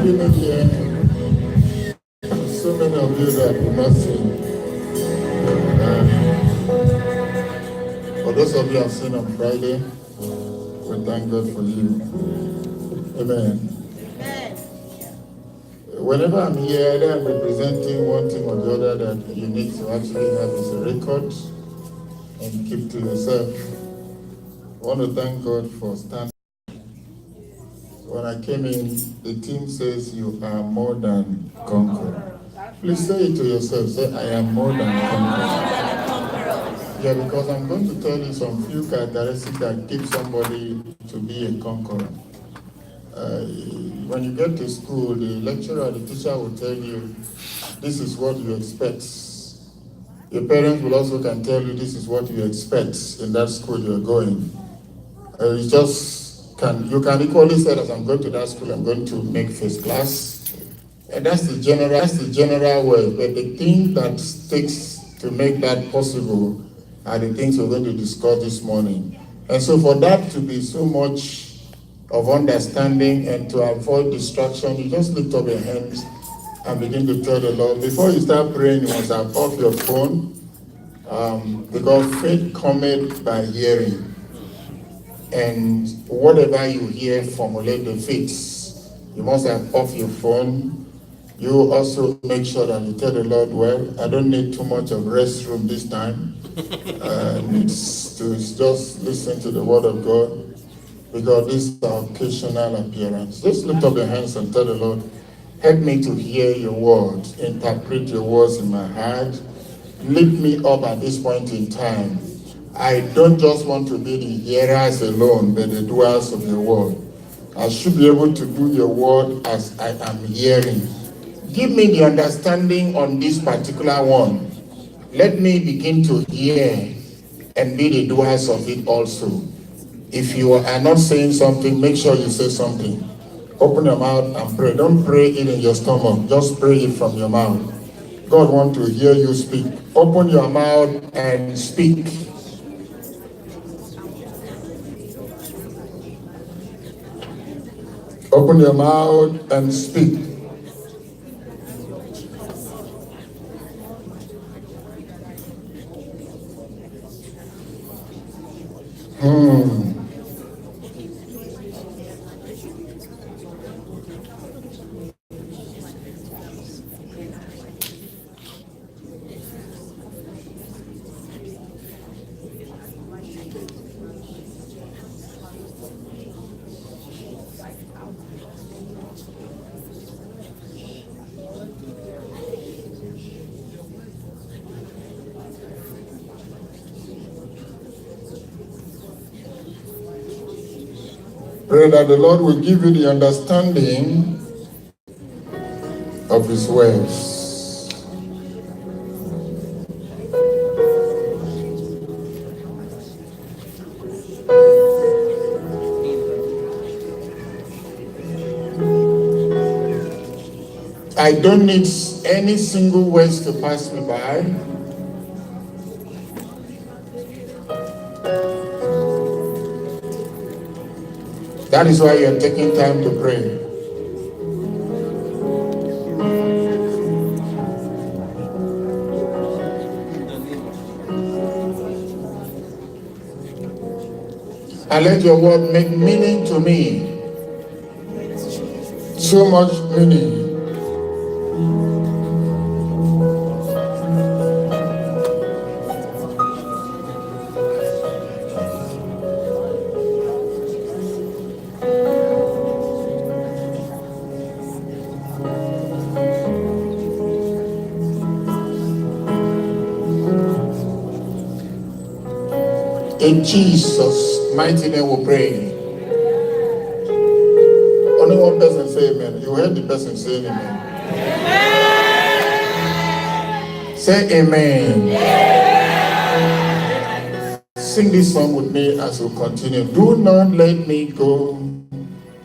evening here. So many of you that will not sing. For those of you who have seen on Friday, we thank God for you. Amen. Whenever I'm here, either I'm representing one thing or the other that you need to actually have as a record and keep to yourself. I want to thank God for standing. When I came in, the team says you are more than conqueror. Please say it to yourself. Say, I am more than conqueror. Yeah, because I'm going to tell you some few characteristics that keep somebody to be a conqueror. When you get to school, the lecturer or the teacher will tell you, this is what you expect. Your parents will also can tell you this is what you expect in that school you're going. You can equally say that I'm going to that school, I'm going to make first class. And that's the general way. But the thing that takes to make that possible are the things we're going to discuss this morning. And so for that to be so much of understanding and to avoid distraction, you just lift up your hands and begin to tell the Lord. Before you start praying, you must have off your phone, because faith cometh by hearing. And whatever you hear, formulate the faith. You must have off your phone. You also make sure that you tell the Lord, well, I don't need too much of restroom this time. It's to just listen to the word of God, because this is our occasional appearance. Just lift up your hands and tell the Lord, help me to hear your word, interpret your words in my heart. Lift me up at this point in time. I don't just want to be the hearers alone, but the doers of your word. I should be able to do your word as I am hearing. Give me the understanding on this particular one. Let me begin to hear and be the doers of it also. If you are not saying something, make sure you say something. Open your mouth and pray. Don't pray it in your stomach. Just pray it from your mouth. God wants to hear you speak. Open your mouth and speak. Open your mouth and speak. Pray that the Lord will give you the understanding of His words. I don't need any single words to pass me by. That is why you're taking time to pray. And let your word make meaning to me. So much meaning. In Jesus' mighty name we pray. Only one person say amen. You heard the person saying amen. Amen. Say amen. Amen. Sing this song with me as we continue. Do not let me go.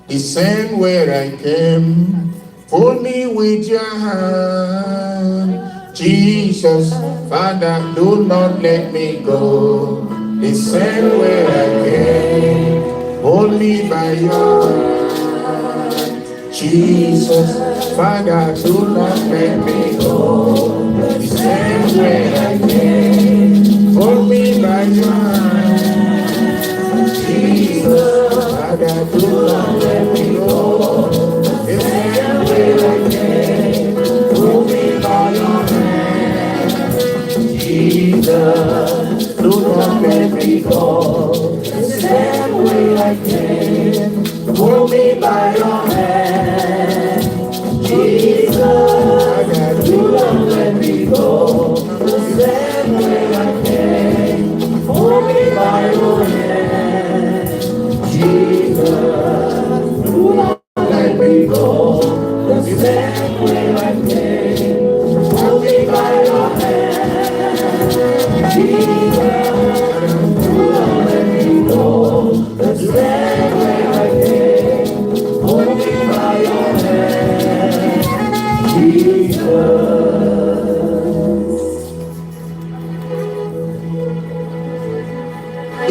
Descend where I came. Hold me with your hand. Jesus, Father, do not let me go. Descend where I came. Hold me by your hand. Jesus, Father, do not let me go the same way I came. Hold me by your hand. Jesus, Father, do not let me go the same way I came. Hold me by your hand. Jesus, do not let me go the same way I came. Hold me by your hand. Jesus, do not let me go the same way I came. Hold me by your hand. Jesus, do not let me go the same way I came. Hold me by your hand. Jesus, do not let me go the same way I came. Hold me by your hand.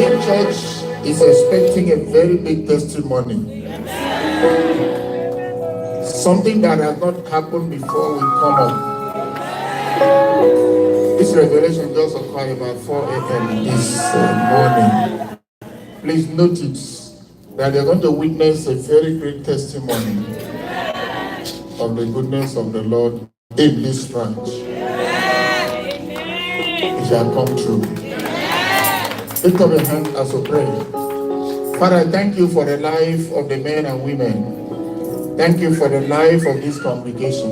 If church is expecting a very big testimony, something that has not happened before will come up. This revelation just occurred about 4 a.m. this morning. Please notice that they're going to witness a very great testimony of the goodness of the Lord in this branch. It shall come true. Lift up your hand as we pray. Father, I thank you for the life of the men and women. Thank you for the life of this congregation.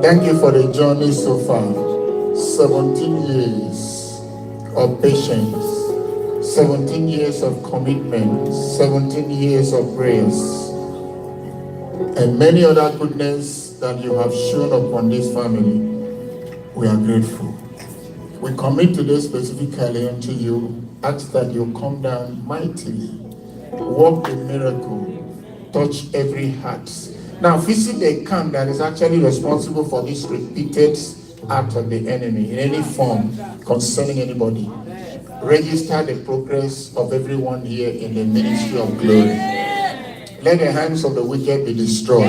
Thank you for the journey so far. 17 years of patience, 17 years of commitment, 17 years of prayers, and many other goodness that you have shown upon this family. We are grateful. We commit today specifically unto you. Ask that you come down mightily, work a miracle, touch every heart. Now visit the camp that is actually responsible for this repeated act of the enemy in any form concerning anybody. Register the progress of everyone here in the ministry of glory. Let the hands of the wicked be destroyed.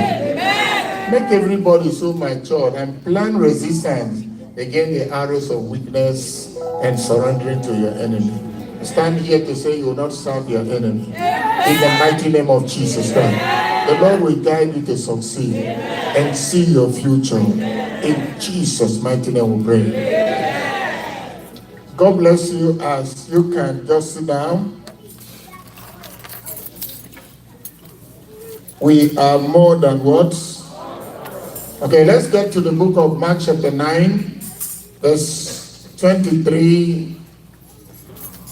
Make everybody so mature and plan resistance against the arrows of weakness and surrendering to your enemy. Stand here to say you will not serve your enemy. In the mighty name of Jesus Christ, the Lord will guide you to succeed and see your future. In Jesus' mighty name we pray. God bless you. As you can just sit down. We are more than what? Okay, let's get to the book of Mark chapter 9, verse 23,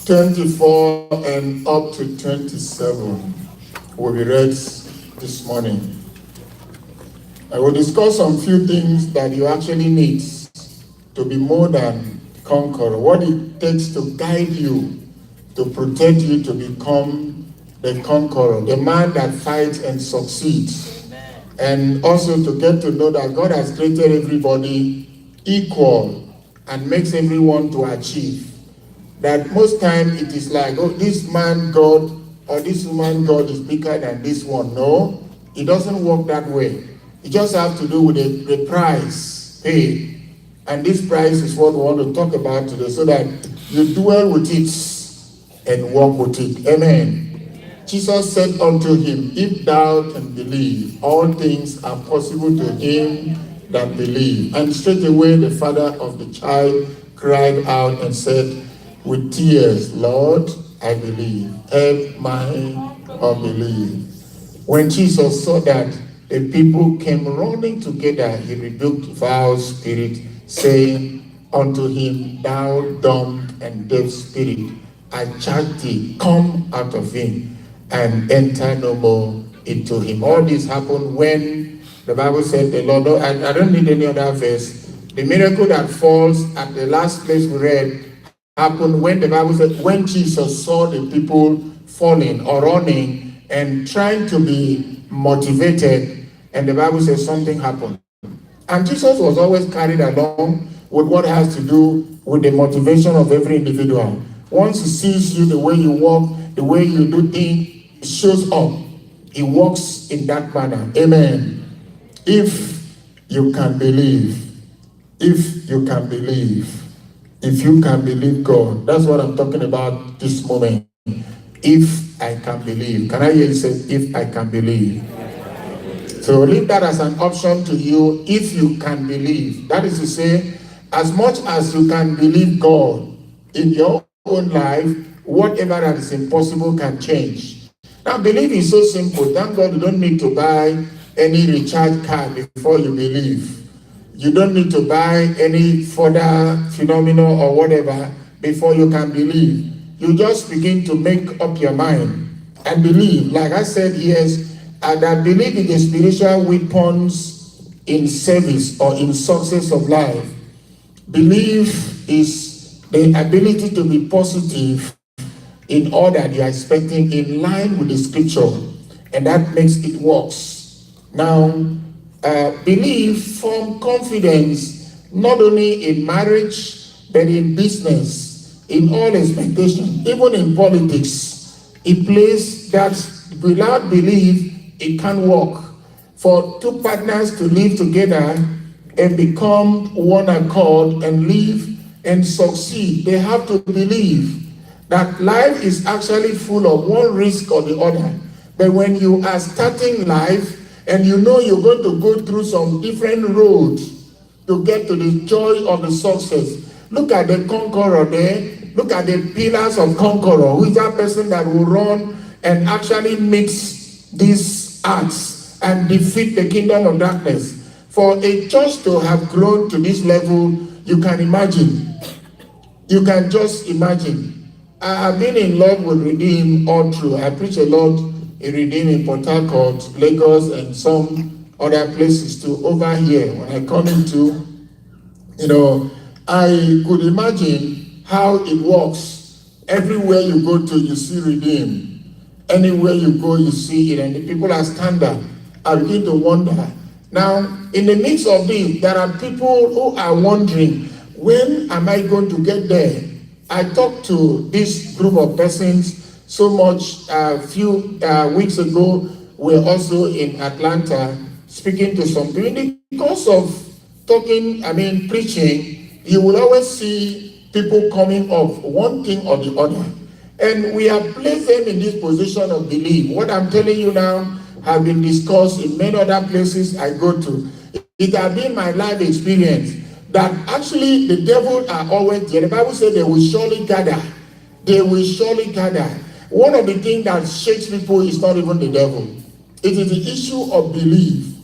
24, and up to 27 will be read this morning. I will discuss some few things that you actually need to be more than conqueror. What it takes to guide you, to protect you to become the conqueror, the man that fights and succeeds. And also to get to know that God has created everybody equal and makes everyone to achieve. That most time it is like, oh, this man God or this woman God is bigger than this one. No, it doesn't work that way. It just has to do with the price paid. And this price is what we want to talk about today, so that you dwell with it and walk with it. Amen. Jesus said unto him, if thou can believe, all things are possible to him that believe. And straightway the father of the child cried out and said with tears, Lord, I believe. Help my unbelief. When Jesus saw that the people came running together, he rebuked the foul spirit, saying unto him, thou dumb and deaf spirit, I charge thee, come out of him and enter no more into him. All this happened when the Bible said the Lord, I don't need any other verse. The miracle that falls at the last place we read happened when the Bible said, when Jesus saw the people falling or running and trying to be motivated, and the Bible says something happened. And Jesus was always carried along with what has to do with the motivation of every individual. Once he sees you, the way you walk, the way you do things, it shows up It works in that manner. Amen. If you can believe, if you can believe, if you can believe God, that's what I'm talking about this moment. If I can believe. Can I hear you say, if I can believe? So leave that as an option to you, if you can believe. That is to say, as much as you can believe God in your own life, whatever that is impossible can change. Now, belief is so simple. Thank God you don't need to buy any recharge card before you believe. You don't need to buy any further phenomenon or whatever before you can believe. You just begin to make up your mind and believe. Like I said, yes, that belief in the spiritual weapons in service or in success of life. Belief is the ability to be positive in all that you are expecting in line with the scripture, and that makes it works. Now, belief forms confidence not only in marriage but in business, in all expectations, even in politics. It plays that without belief it can't work. For two partners to live together and become one accord and live and succeed, they have to believe that life is actually full of one risk or the other. But when you are starting life and you know you're going to go through some different roads to get to the joy of the success, look at the conqueror there. Look at the pillars of conqueror. Who is that person that will run and actually mix these acts and defeat the kingdom of darkness? For a church to have grown to this level, you can imagine. You can just imagine. I have been in love with Redeem all through. I preach a lot in Redeem in Port Harcourt, Lagos, and some other places too. Over here, when I come into, I could imagine how it works. Everywhere you go to, you see Redeem. Anywhere you go, you see it, and the people are standing. I begin to wonder. Now, in the midst of this, there are people who are wondering, when am I going to get there? I talked to this group of persons so much a few weeks ago. We're also in Atlanta speaking to some people. Because of preaching, you will always see people coming up one thing or the other. And we have placed them in this position of belief. What I'm telling you now has been discussed in many other places I go to. It has been my life experience that actually the devil are always there. The Bible says they will surely gather. They will surely gather. One of the things that shakes people is not even the devil. It is the issue of belief.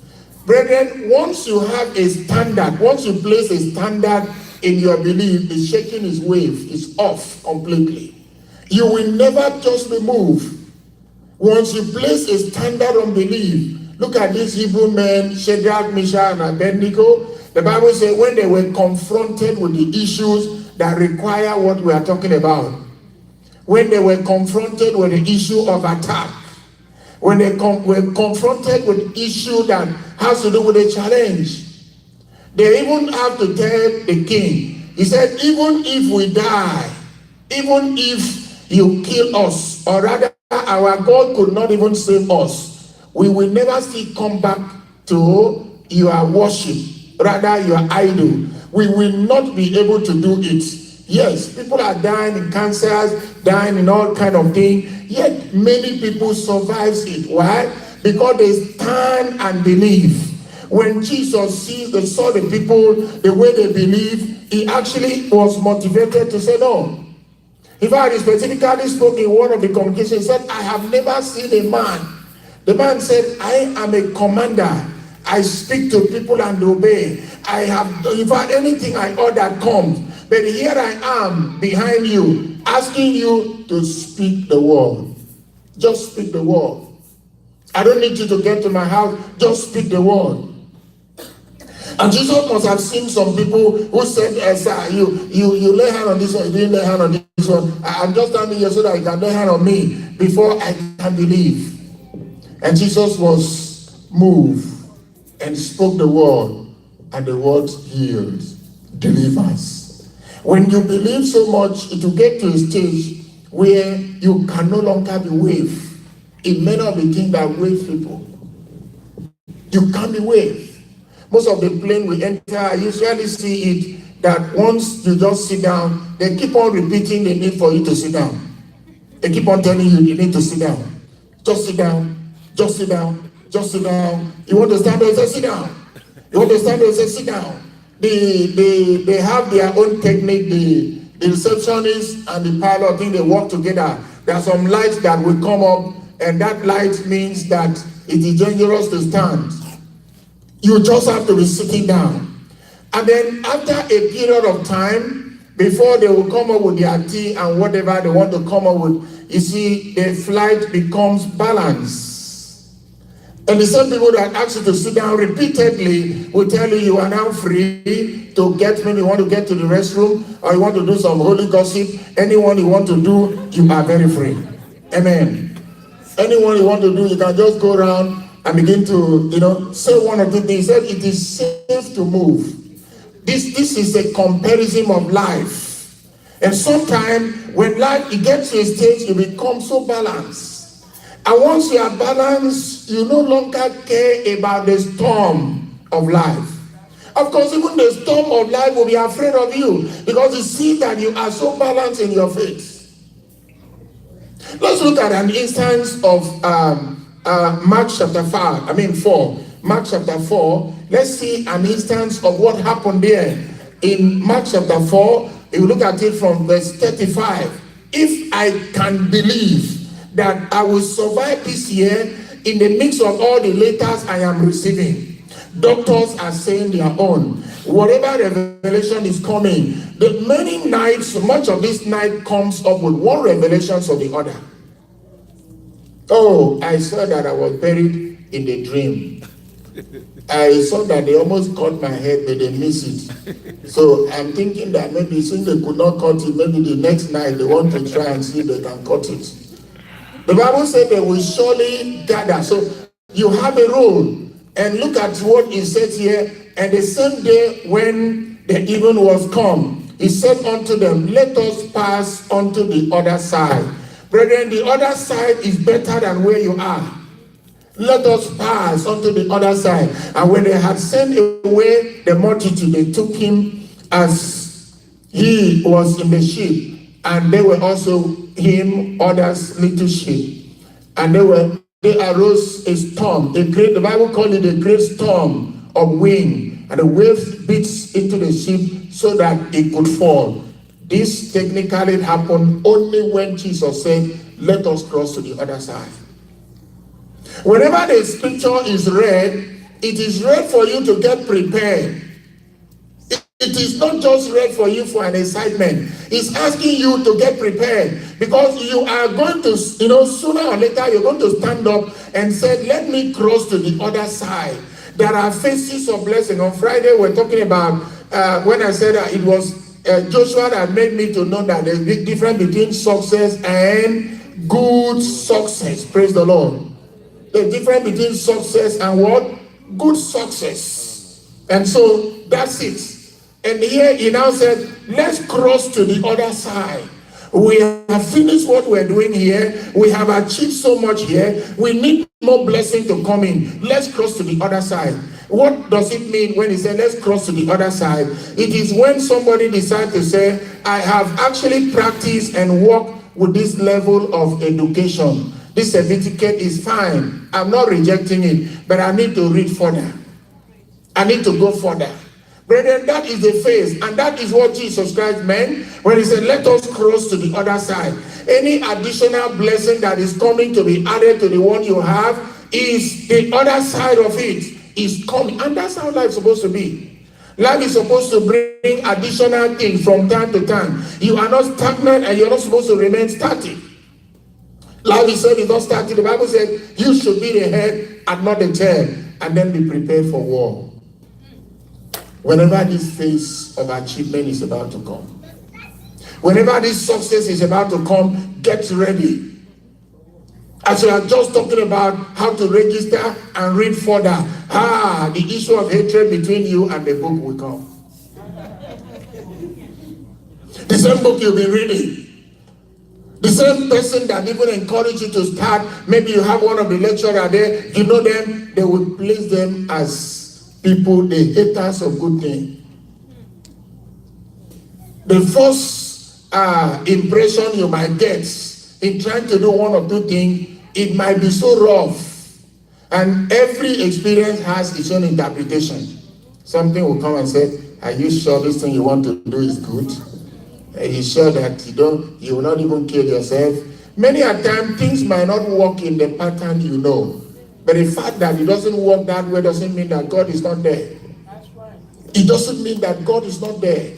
Brethren, once you have a standard, once you place a standard in your belief, the shaking is wave is off completely. You will never just be moved. Once you place a standard on belief, look at these Hebrew men, Shadrach, Meshach, and Abednego. The Bible says when they were confronted with the issues that require what we are talking about, when they were confronted with the issue of attack, when they were confronted with the issue that has to do with a challenge, they even have to tell the king, he said, even if we die, even if you kill us, or rather our God could not even save us, we will never still come back to your worship, rather your idol. We will not be able to do it. Yes, people are dying in cancers, dying in all kind of things, yet many people survive it. Why? Because they stand and believe. When Jesus saw the people, the way they believe, he actually was motivated to say no. In fact, he specifically spoke in one of the communications. He said, I have never seen a man. The man said, I am a commander. I speak to people and obey. I have, in fact, anything I order comes. But here I am behind you, asking you to speak the word. Just speak the word. I don't need you to get to my house. Just speak the word. And Jesus must have seen some people who said, sir, you lay hand on this one, you didn't lay hand on this one. I'm just standing here so that you can lay hand on me before I can believe. And Jesus was moved and spoke the word, and the word healed, delivers. When you believe so much, it will get to a stage where you can no longer be waved. in many of the things that wave people. You can't be waved. Most of the plane we enter, I usually see it that once you just sit down, they keep on repeating the need for you to sit down. They keep on telling you need to sit down. Just sit down, just sit down, just sit down. You want to stand there, say sit down. You want to stand there, say sit down. They have their own technique. The receptionist and the pilot, I think they work together. There are some lights that will come up, and that light means that it is dangerous to stand. You just have to be sitting down. And then after a period of time, before they will come up with their tea and whatever they want to come up with, you see, the flight becomes balanced. And the same people that ask you to sit down repeatedly will tell you you are now free to get, maybe you want to get to the restroom or you want to do some holy gossip. Anyone you want to do, you are very free. Amen. Anyone you want to do, you can just go around and begin to, say one or two things. He said it is safe to move. This is a comparison of life. And sometimes when life, it gets to a stage, you become so balanced. And once you are balanced, you no longer care about the storm of life. Of course, even the storm of life will be afraid of you because you see that you are so balanced in your faith. Let's look at an instance of Mark chapter 4. Mark chapter 4. Let's see an instance of what happened there. In Mark chapter 4, you look at it from verse 35. If I can believe that I will survive this year in the midst of all the letters I am receiving. Doctors are saying their own. Whatever revelation is coming, the many nights, much of this night comes up with one revelation or the other. Oh, I saw that I was buried in the dream. I saw that they almost cut my head, but they missed it. So I'm thinking that maybe since they could not cut it, maybe the next night they want to try and see if they can cut it. The Bible said they will surely gather. So you have a role. And look at what it says here. And the same day when the even was come, he said unto them, let us pass unto the other side. Brethren, the other side is better than where you are. Let us pass unto the other side. And when they had sent away the multitude, they took him as he was in the ship. And they were also him, others, little sheep. And they arose a storm. The Bible called it a great storm of wind. And the waves beats into the ship so that it could fall. This technically happened only when Jesus said, let us cross to the other side. Whenever the scripture is read, it is read for you to get prepared. It is not just read for you for an excitement. It's asking you to get prepared because you are going to, sooner or later, you're going to stand up and say, let me cross to the other side. There are phases of blessing. On Friday, we're talking about, when I said that it was Joshua that made me to know that there's a big difference between success and good success. Praise the Lord. The difference between success and what? Good success. And so that's it. And here he now said, let's cross to the other side. We have finished what we're doing here. We have achieved so much here. We need more blessing to come in. Let's cross to the other side. What does it mean when he said, let's cross to the other side? It is when somebody decides to say, I have actually practiced and worked with this level of education. This certificate is fine. I'm not rejecting it, but I need to read further. I need to go further. Brethren, that is the phase, and that is what Jesus Christ meant when he said, let us cross to the other side. Any additional blessing that is coming to be added to the one you have is the other side of it is coming. And that's how life is supposed to be. Life is supposed to bring additional things from time to time. You are not stagnant and you're not supposed to remain static. Life is said it's not static. The Bible said you should be the head and not the tail, and then be prepared for war. Whenever this phase of achievement is about to come, whenever this success is about to come, get ready. As we are just talking about how to register and read further, the issue of hatred between you and the book will come. The same book you'll be reading. The same person that even encouraged you to start, maybe you have one of the lecturers there, you know them, they will place them as people, the haters of good things. The first impression you might get in trying to do one or two things, it might be so rough. And every experience has its own interpretation. Something will come and say, are you sure this thing you want to do is good? Are you sure that you will not even kill yourself? Many a time, things might not work in the pattern you know. But the fact that it doesn't work that way doesn't mean that God is not there. It doesn't mean that God is not there.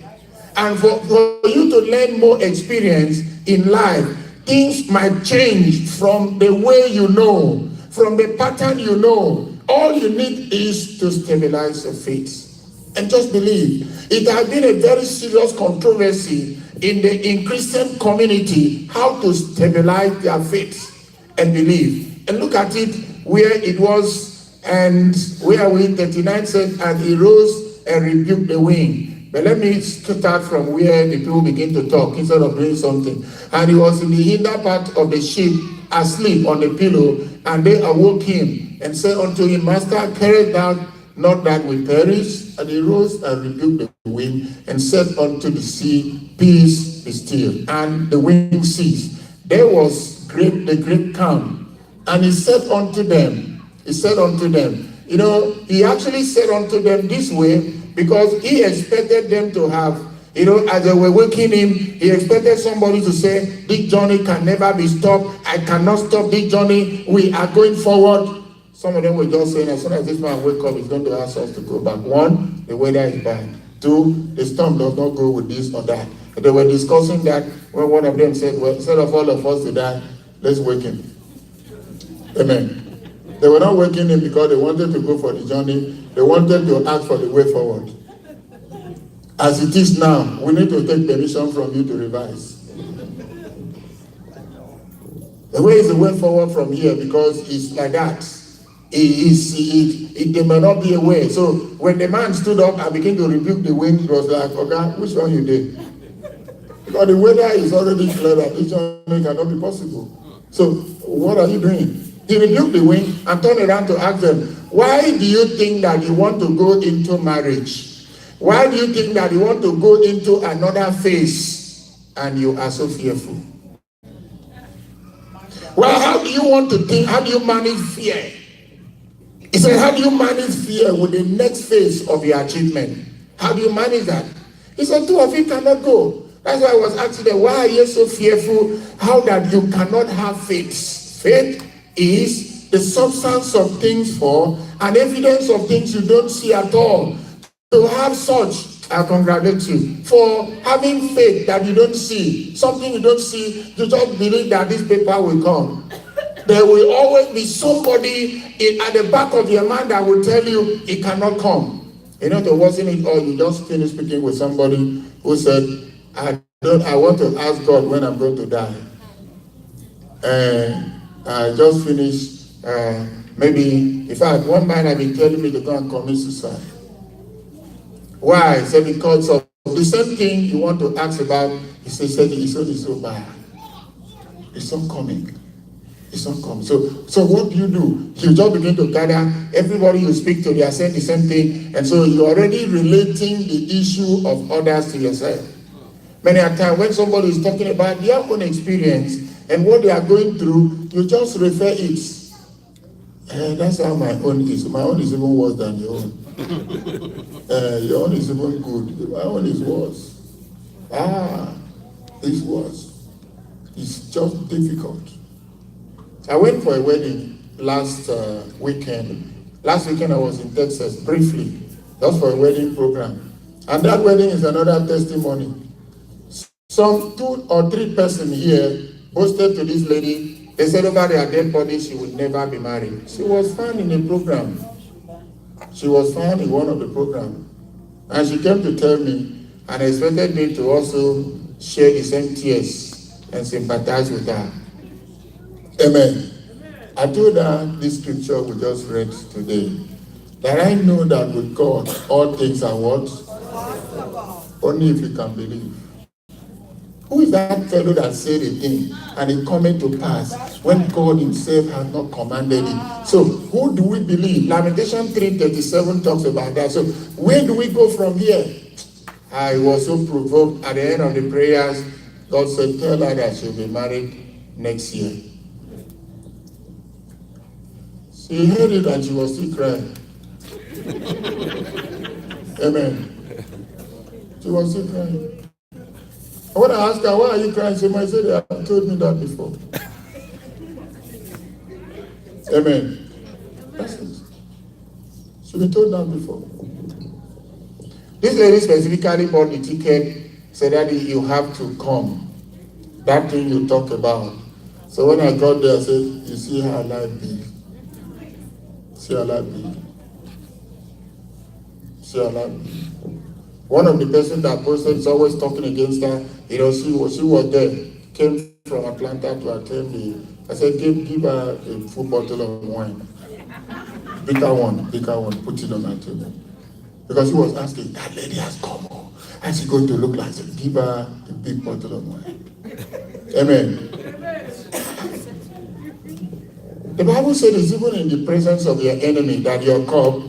And for you to learn more experience in life, things might change from the way you know, from the pattern you know. All you need is to stabilize your faith. And just believe. It has been a very serious controversy in Christian community, how to stabilize their faith and believe. And look at it where it was, and where we 39 said, and he rose and rebuked the wind. But let me start from where the people begin to talk instead of doing something. And he was in the hinder part of the ship, asleep on the pillow, and they awoke him and said unto him, Master, carest thou not that we perish? And he rose and rebuked the wind and said unto the sea, Peace, be still. And the wind ceased. There was the great calm. And he said unto them, you know, he actually said unto them this way because he expected them to have, you know, as they were waking him, he expected somebody to say, this journey can never be stopped. I cannot stop this journey. We are going forward. Some of them were just saying, as soon as this man wake up, he's going to ask us to go back. One, the weather is bad. Two, the storm does not go with this or that. They were discussing that when one of them said, well, instead of all of us to die, let's wake him. Amen. They were not waking him because they wanted to go for the journey. They wanted to ask for the way forward. As it is now, we need to take permission from you to revise. The way is the way forward from here because it's like that. There may not be a way. So when the man stood up and began to rebuke the wind, it was like, okay, which one you did? Because the weather is already clear that this journey cannot be possible. So what are you doing? He rebuked the wind and turned around to ask them, why do you think that you want to go into marriage? Why do you think that you want to go into another phase and you are so fearful? Well, how do you want to think? How do you manage fear? He said, how do you manage fear with the next phase of your achievement? How do you manage that? He said, two of you cannot go. That's why I was asking them, why are you so fearful? How that you cannot have faith? Faith is the substance of things for and evidence of things you don't see at all. To have such, I congratulate you for having faith that you don't see. Something you don't see, you just believe that this paper will come. There will always be somebody at the back of your mind that will tell you it cannot come. You know, there wasn't it all. You just finished speaking with somebody who said, I want to ask God when I'm going to die. I just finished, maybe, in fact, one man had been telling me to go and commit suicide. Why? He said, because of the same thing you want to ask about, he said, it's so bad. It's not coming. It's not coming. So what do? You just begin to gather, everybody you speak to, they are saying the same thing, and so you're already relating the issue of others to yourself. Many a time when somebody is talking about their own experience and what they are going through, you just refer it. That's how my own is. My own is even worse than your own. Your own is even good. My own is worse. It's worse. It's just difficult. I went for a wedding last weekend. Last weekend I was in Texas briefly, just for a wedding program. And that wedding is another testimony. Some 2 or 3 persons here boasted to this lady. They said over their dead body she would never be married. She was found in a program. She was found in one of the programs. And she came to tell me and expected me to also share the same tears and sympathize with her. Amen. I told her this scripture we just read today, that I know that with God all things are what? Only if you can believe. Who is that fellow that said a thing and it coming to pass when God himself has not commanded it? So who do we believe? Lamentation 3:37 talks about that. So where do we go from here? I was so provoked at the end of the prayers. God said, tell her that she'll be married next year. She heard it and she was still crying. Amen. She was still crying. When I asked her, why are you crying? She might say, they have told me that before. Amen. That's it. She's been told that before. This lady specifically bought the ticket, said that you have to come. That thing you talk about. So when I got there, I said, you see how life be. See how life be. See how life be. One of the persons that posted is always talking against her. She was there. Came from Atlanta to attend me. I said, give her a full bottle of wine. Bigger one, put it on her table. Because he was asking, that lady has come on. And she's going to look like, so give her a big bottle of wine. Amen. The Bible said it's even in the presence of your enemy that your cup.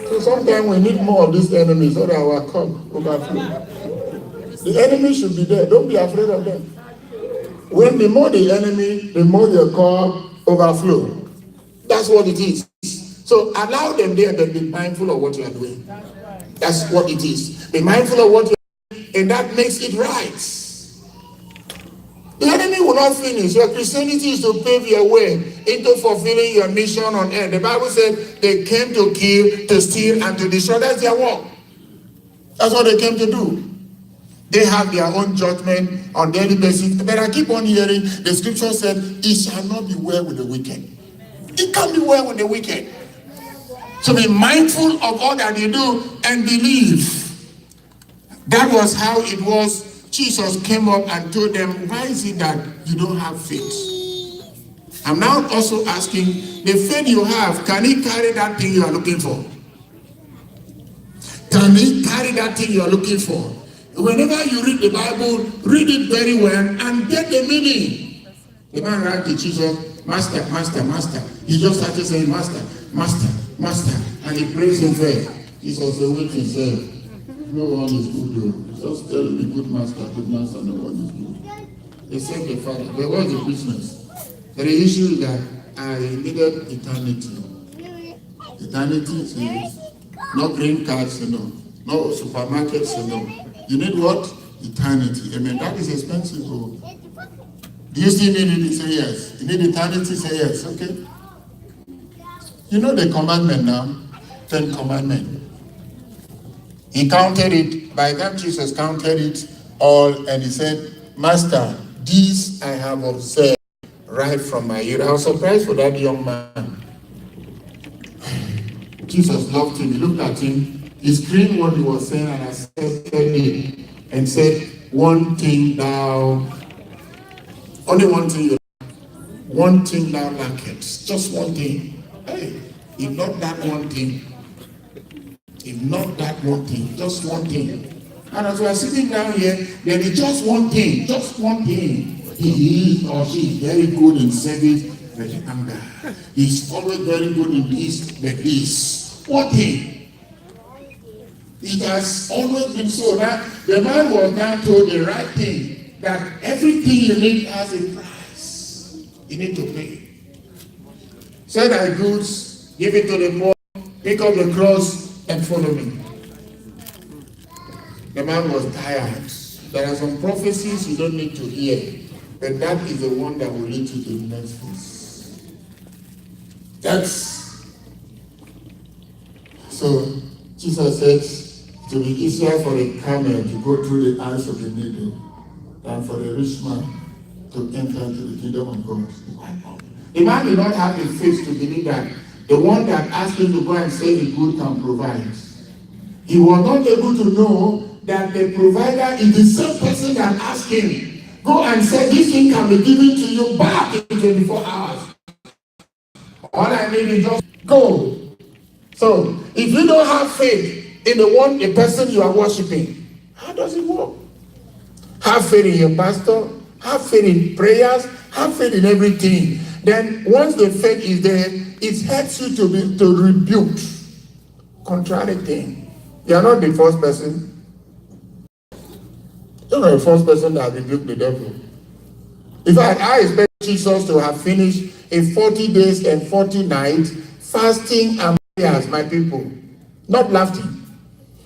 So sometimes we need more of these enemies so that our cup overflow. The enemy should be there. Don't be afraid of them. When the more the enemy, the more your cup overflow. That's what it is. So allow them there, but be mindful of what you are doing. That's what it is. Be mindful of what you are doing, and that makes it right. The enemy will not finish. Your Christianity is to pave your way into fulfilling your mission on earth. The Bible said they came to kill, to steal, and to destroy. That's their work. That's what they came to do. They have their own judgment on daily basis. But I keep on hearing the scripture said, it shall not be well with the wicked. It can't be well with the wicked. So be mindful of all that you do and believe. That was how it was. Jesus came up and told them, why is it that you don't have faith? I'm now also asking, the faith you have, can it carry that thing you are looking for? Can it carry that thing you are looking for? Whenever you read the Bible, read it very well and get the meaning. The man ran to Jesus, Master, Master, Master. He just started saying, Master, Master, Master. And he praised him first. Jesus said, wait himself. No one is good though. Just tell the good master, no one is good. Except the Father. But what's the business? The issue is that I needed eternity. Eternity is no green cards, no supermarkets, You need what? Eternity. Amen. That is expensive, bro. Do you still need it? Say yes. You need eternity? Say yes. Okay. You know the commandment now? 10 Commandments. He counted it. By the time Jesus counted it all, and he said, Master, this I have observed right from my youth. I was surprised for that young man. Jesus loved him. He looked at him. He screamed what he was saying and accepted it and said, only one thing thou lackest. Just one thing. Hey, if not that one thing, just one thing. And as we are sitting down here, there is just one thing. He is or she is very good in service, but in anger. He's always very good in this, but this. One thing. It has always been so that the man was now told the right thing, that everything you need has a price. You need to pay. Sell thy goods, give it to the poor, pick up the cross, and follow me. The man was tired. There are some prophecies you don't need to hear, but that is the one that will lead you to the next phase. So Jesus said, it will be easier for a camel to go through the eyes of the needle than for a rich man to enter into the kingdom of God. The man did not have the faith to believe that the one that asked him to go and say the good can provide. He was not able to know that the provider is the same person that asked him, go and say this thing can be given to you back in 24 hours. All I need is just go. So, if you don't have faith in the person you are worshiping, how does it work? have faith in your pastor, have faith in prayers, have faith in everything. Then once the faith is there, it helps you to rebuke contrary thing. You are not the first person. You're not the first person that rebuked the devil. In fact, I expect Jesus to have finished a 40 days and 40 nights fasting and prayers, my people. Not laughing.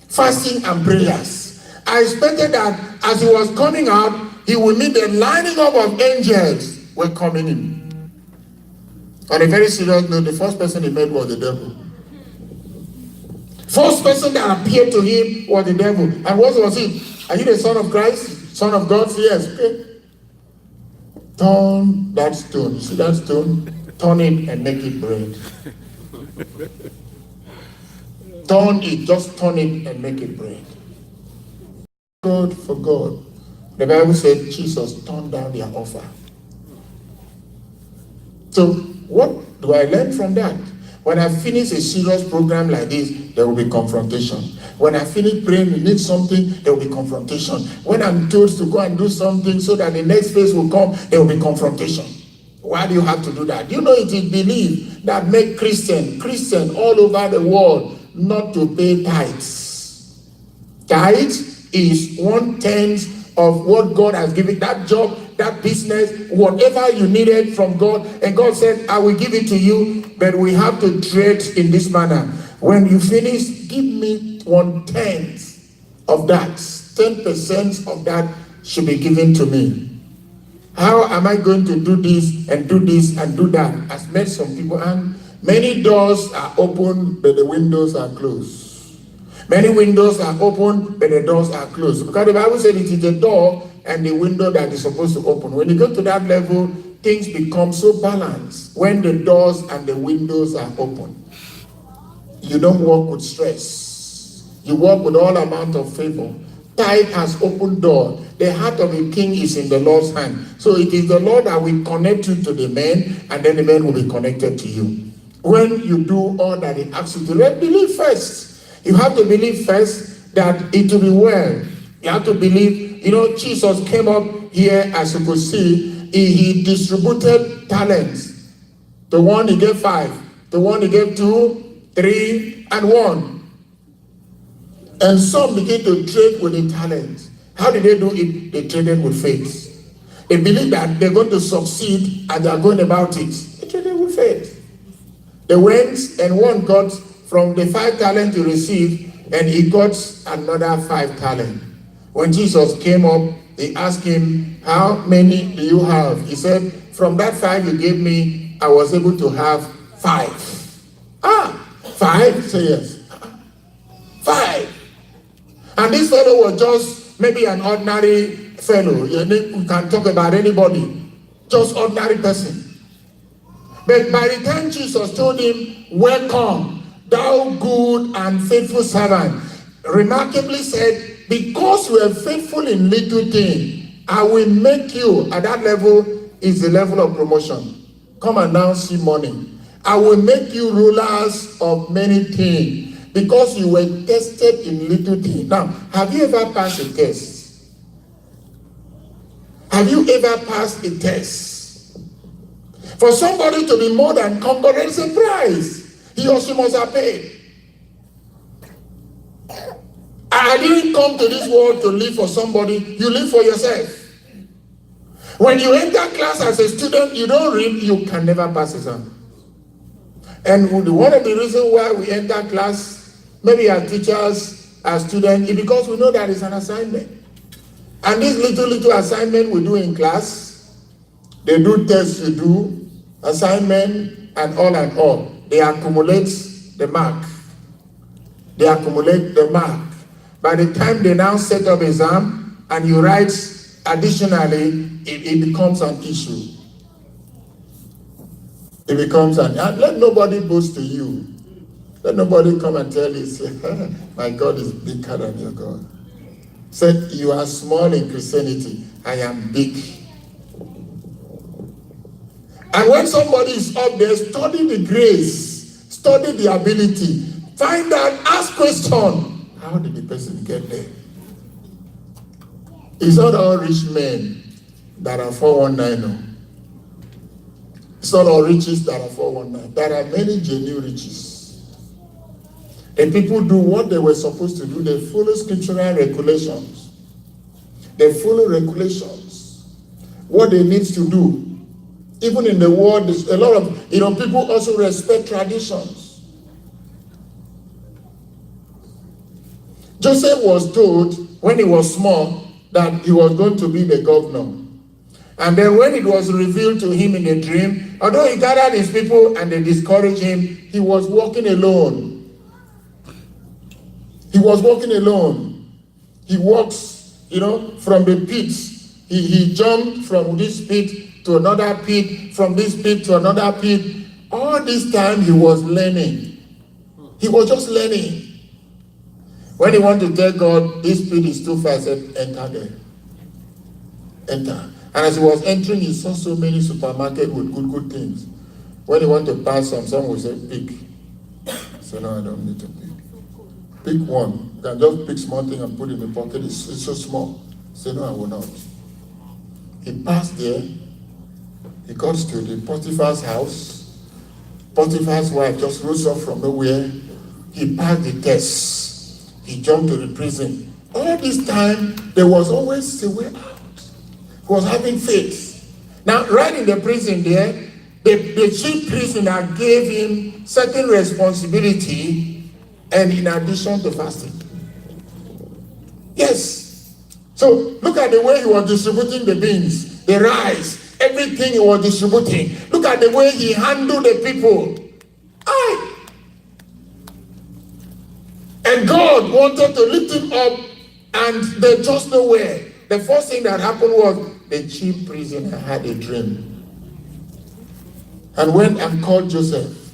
Fasting and prayers. I expected that as he was coming out, he would meet the lining up of angels were coming in. On a very serious note, the first person he met was the devil. First person that appeared to him was the devil. And what was he? Are you the Son of Christ? Son of God? Yes. Okay. Turn that stone. You see that stone? Turn it and make it bread. Turn it. Just turn it and make it bread. God for God. The Bible said Jesus turned down their offer. So what do I learn from that? When I finish a serious program like this, there will be confrontation. When I finish praying, we need something, there will be confrontation. When I'm told to go and do something so that the next phase will come, there will be confrontation. Why do you have to do that? You know it is belief that make Christian all over the world not to pay tithes. Tithes is 1/10 of what God has given, that job, that business, whatever you needed from God, and God said, I will give it to you, but we have to trade in this manner. When you finish, give me 1/10 of that. 10% of that should be given to me. How am I going to do this and do this and do that? I've met some people, and many doors are open, but the windows are closed. Many windows are open, but the doors are closed. Because the Bible said it is the door and the window that is supposed to open. When you go to that level, things become so balanced. When the doors and the windows are open, you don't walk with stress. You walk with all amount of favor. Tithe has opened door. The heart of a king is in the Lord's hand. So it is the Lord that will connect you to the man, and then the man will be connected to you. When you do all that he asks you to do, believe first. You have to believe first that it will be well. You have to believe, Jesus came up here, as you could see, he distributed talents. The one he gave 5, the one he gave 2, 3, and 1. And some began to trade with the talents. How did they do it? They traded with faith. They believe that they're going to succeed and they're going about it. They traded with faith. They went and one got from the 5 talents he received, and he got another 5 talents. When Jesus came up, they asked him, how many do you have? He said, from that 5 you gave me, I was able to have 5. 5? Say yes. 5. And this fellow was just maybe an ordinary fellow. You can talk about anybody. Just ordinary person. But by the time Jesus told him, welcome, thou good and faithful servant, remarkably said, because you are faithful in little things, I will make you, at that level is the level of promotion. Come and now see money. I will make you rulers of many things, because you were tested in little things. Now, have you ever passed a test? Have you ever passed a test? For somebody to be more than conqueror, it's a prize. He or she must have paid. I didn't come to this world to live for somebody. You live for yourself. When you enter class as a student, you don't read, you can never pass exam. And one of the reasons why we enter class, maybe as teachers, as students, is because we know that it's an assignment. And this little assignment we do in class, they do tests you do, assignment, and all. They accumulate the mark. They accumulate the mark. By the time they now set up exam and you write additionally, it becomes an issue. It becomes let nobody boast to you. Let nobody come and tell you, say, my God is bigger than your God. Said, you are small in Christianity, I am big. And when somebody is up there, study the grace, study the ability, find out, ask question. How did the person get there? It's not all rich men that are 419. No. It's not all riches that are 419. There are many genuine riches. The people do what they were supposed to do. They follow scriptural regulations. They follow regulations. What they need to do. Even in the world, a lot of people also respect traditions. Joseph was told when he was small that he was going to be the governor. And then when it was revealed to him in a dream, although he gathered his people and they discouraged him, he was walking alone. He was walking alone. He walks, from the pit. He jumped from this pit to another pit, from this pit to another pit. All this time he was learning. He was just learning. When he wanted to tell God, this pit is too far, he said, enter there. Enter. And as he was entering, he saw so many supermarkets with good things. When he wanted to pass some would say, pick. So no, I don't need to pick. Pick one. You can just pick small thing and put it in the pocket. It's so small. Say no, I will not. He passed there. He got to the Potiphar's house. Potiphar's wife just rose up from nowhere. He passed the test. He jumped to the prison. All this time, there was always a way out. He was having faith. Now, right in the prison there, the chief prisoner gave him certain responsibility, and in addition to fasting. Yes. So, look at the way he was distributing the beans, the rice, everything he was distributing. Look at the way he handled the people. And God wanted to lift him up, and they just nowhere. The first thing that happened was the chief prisoner had a dream and went and called Joseph.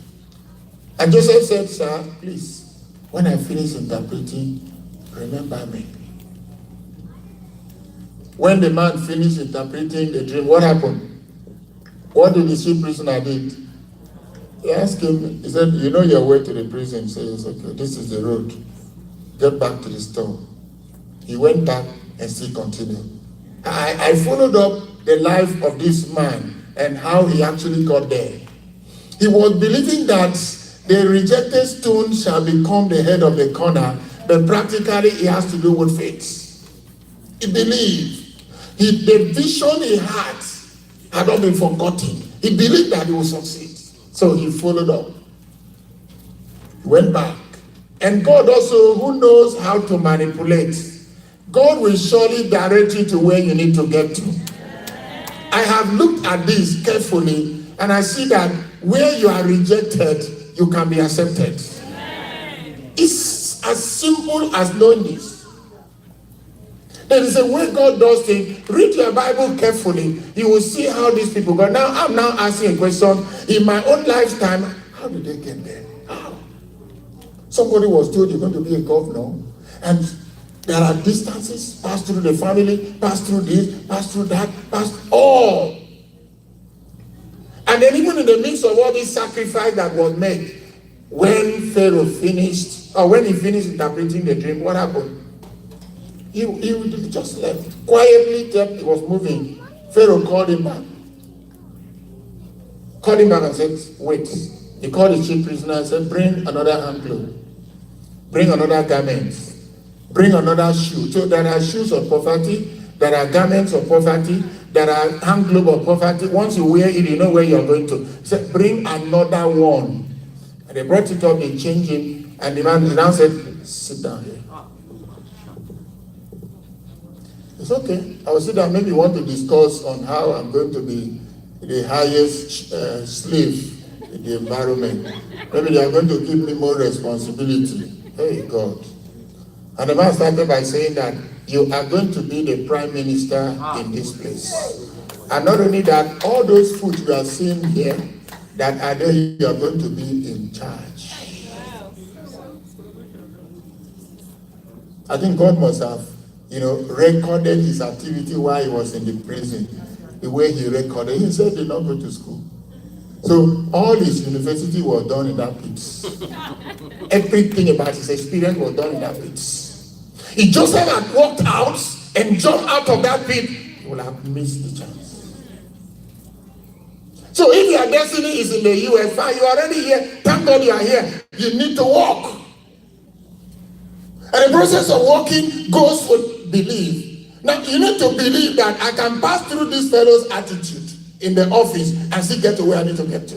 And Joseph said, sir, please, when I finish interpreting, remember me. When the man finished interpreting the dream, what happened? What did the chief prisoner do? He asked him, he said, you know your way to the prison? He said, yes, okay, this is the road. Get back to the store. He went back and still continued. I followed up the life of this man and how he actually got there. He was believing that the rejected stone shall become the head of the corner, but practically it has to do with faith. He believed. The vision he had not been forgotten. He believed that he would succeed. So he followed up. He went back. And God also, who knows how to manipulate, God will surely direct you to where you need to get to. I have looked at this carefully, and I see that where you are rejected, you can be accepted. It's as simple as knowing this. There is a way God does things. Read your Bible carefully. You will see how these people go. Now, I'm now asking a question. In my own lifetime, how did they get there? How? Somebody was told you're going to be a governor, and there are distances, pass through the family, pass through this, pass through that, pass all. And then even in the midst of all this sacrifice that was made, when Pharaoh finished, or when he finished interpreting the dream, what happened? He just left. Quietly kept, he was moving. Pharaoh called him back. Called him back and said, wait. He called his chief prisoner and said, bring another handcloth. Bring another garment. Bring another shoe. So there are shoes of poverty, there are garments of poverty, there are hand globe of poverty. Once you wear it, you know where you're going to. He said, bring another one. And they brought it up, they changed it, and the man now said, sit down here. It's okay. I will sit down. Maybe you want to discuss on how I'm going to be the highest slave in the environment. Maybe they are going to give me more responsibility. Hey, God. And the man started by saying that you are going to be the prime minister in this place. And not only that, all those foods you are seeing here that are there, you are going to be in charge. I think God must have, recorded his activity while he was in the prison. The way he recorded, he said he did not go to school. So all his university was done in that pit. Everything about his experience was done in that pit. If Joseph had walked out and jump out of that pit, you will have missed the chance. So if your destiny is in the US, fine, you're already here. Thank God you are here. You need to walk. And the process of walking goes with belief. Now, you need to believe that I can pass through this fellow's attitude in the office and still get to where I need to get to.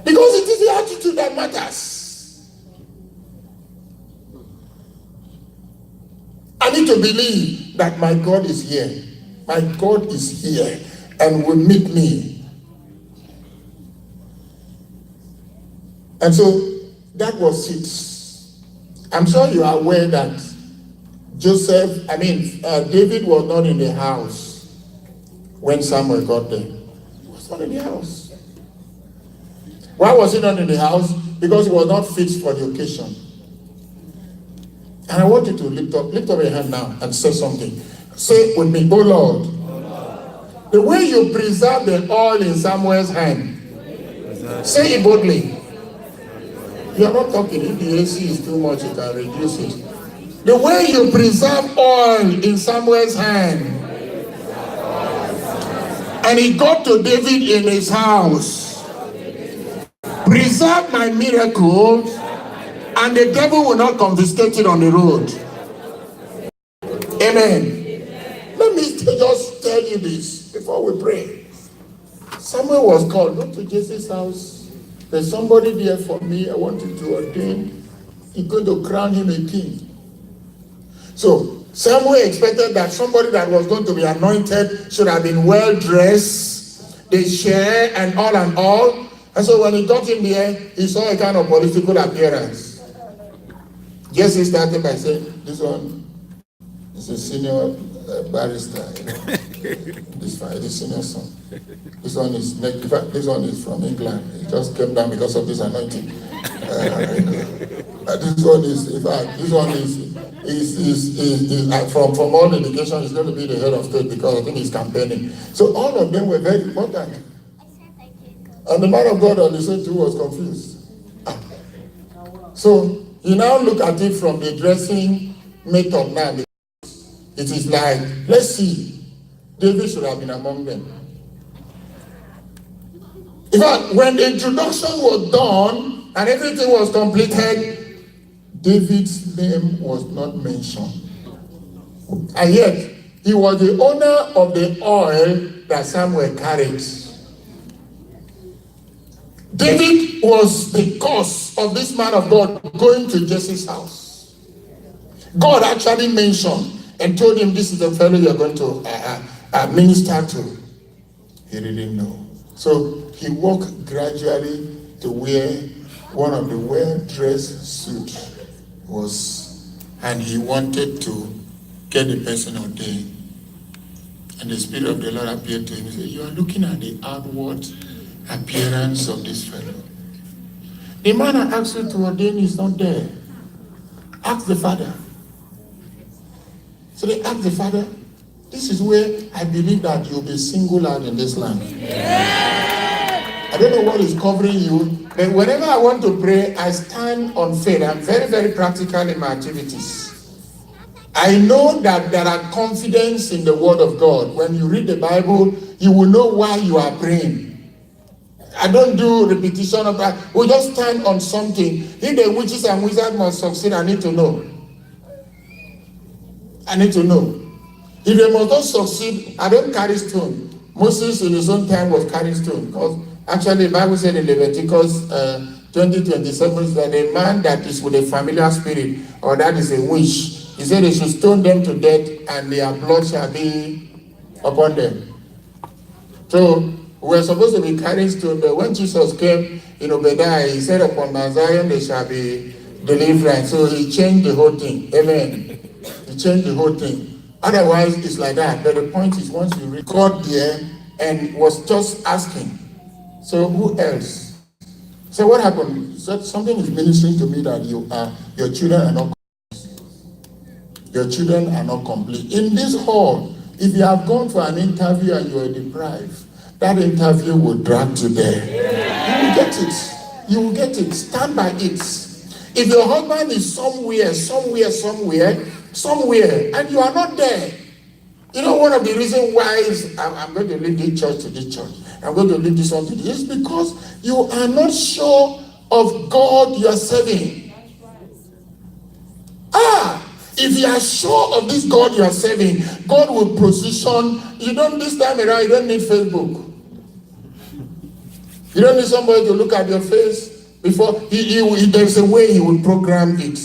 Because it is the attitude that matters. I need to believe that my God is here. My God is here and will meet me. And so that was it. I'm sure you are aware that David was not in the house when Samuel got there. He was not in the house. Why was he not in the house? Because he was not fit for the occasion. And I want you to lift up your hand now and say something. Say with me, oh Lord, the way you preserve the oil in Samuel's hand, say it boldly. You are not talking. If the AC is too much, you can reduce it. The way you preserve oil in Samuel's hand, and it got to David in his house. Preserve my miracle, and the devil will not confiscate it on the road. Amen. Let me just tell you this before we pray. Samuel was called. Go to Jesse's house. There's somebody there for me. I want you to ordain. He's going to crown him a king. So Samuel expected that somebody that was going to be anointed should have been well dressed, the chair and all. And so when he got in there, he saw a kind of political appearance. Jesse started by saying, this one is a senior barrister. This one is a senior son. This one is from England. He just came down because of this anointing. This one is from all indication, he's going to be the head of state because I think he's campaigning. So all of them were very important. And the man of God on the same too was confused. So you now look at it from the dressing method now. It is like, let's see, David should have been among them. In fact, when the introduction was done and everything was completed, David's name was not mentioned. And yet, he was the owner of the oil that Samuel carried. David was the cause of this man of God going to Jesse's house. God actually mentioned and told him, this is the fellow you're going to minister to. He didn't know. So he walked gradually to where one of the well-dressed suits was, and he wanted to get the person ordained. And the Spirit of the Lord appeared to him and said, you are looking at the outward appearance of this fellow. The man I asked you to ordain is not there. Ask the father. So they asked the father, this is where I believe that you'll be singled out in this land. Yeah. I don't know what is covering you, but whenever I want to pray, I stand on faith. I'm very, very practical in my activities. I know that there are confidence in the word of God. When you read the Bible, you will know why you are praying. I don't do repetition of that. We just stand on something. If the witches and wizards must succeed, I need to know. I need to know. If they must not succeed, I don't carry stone. Moses in his own time was carrying stone. Because actually the Bible said in Leviticus 20:27 that a man that is with a familiar spirit, or that is a witch, he said they should stone them to death and their blood shall be upon them. So we were supposed to be carrying stone, but when Jesus came in Obadiah, he said, upon Mount Zion there shall be deliverance. So he changed the whole thing. Amen. He changed the whole thing. Otherwise, it's like that. But the point is, once you record there and was just asking, so who else? So what happened? He said, something is ministering to me that your children are not complete. Your children are not complete. In this hall, if you have gone for an interview and you are deprived, that interview will drag you there. Yeah. You will get it. You will get it. Stand by it. If your husband is somewhere, somewhere and you are not there. You know, one of the reasons why is I'm going to leave this church to this church. I'm going to leave this one to this, is because you are not sure of God you are serving. If you are sure of this God you are serving, God will position. You don't, this time around, you don't need Facebook. You don't need somebody to look at your face before. There's a way he will program it.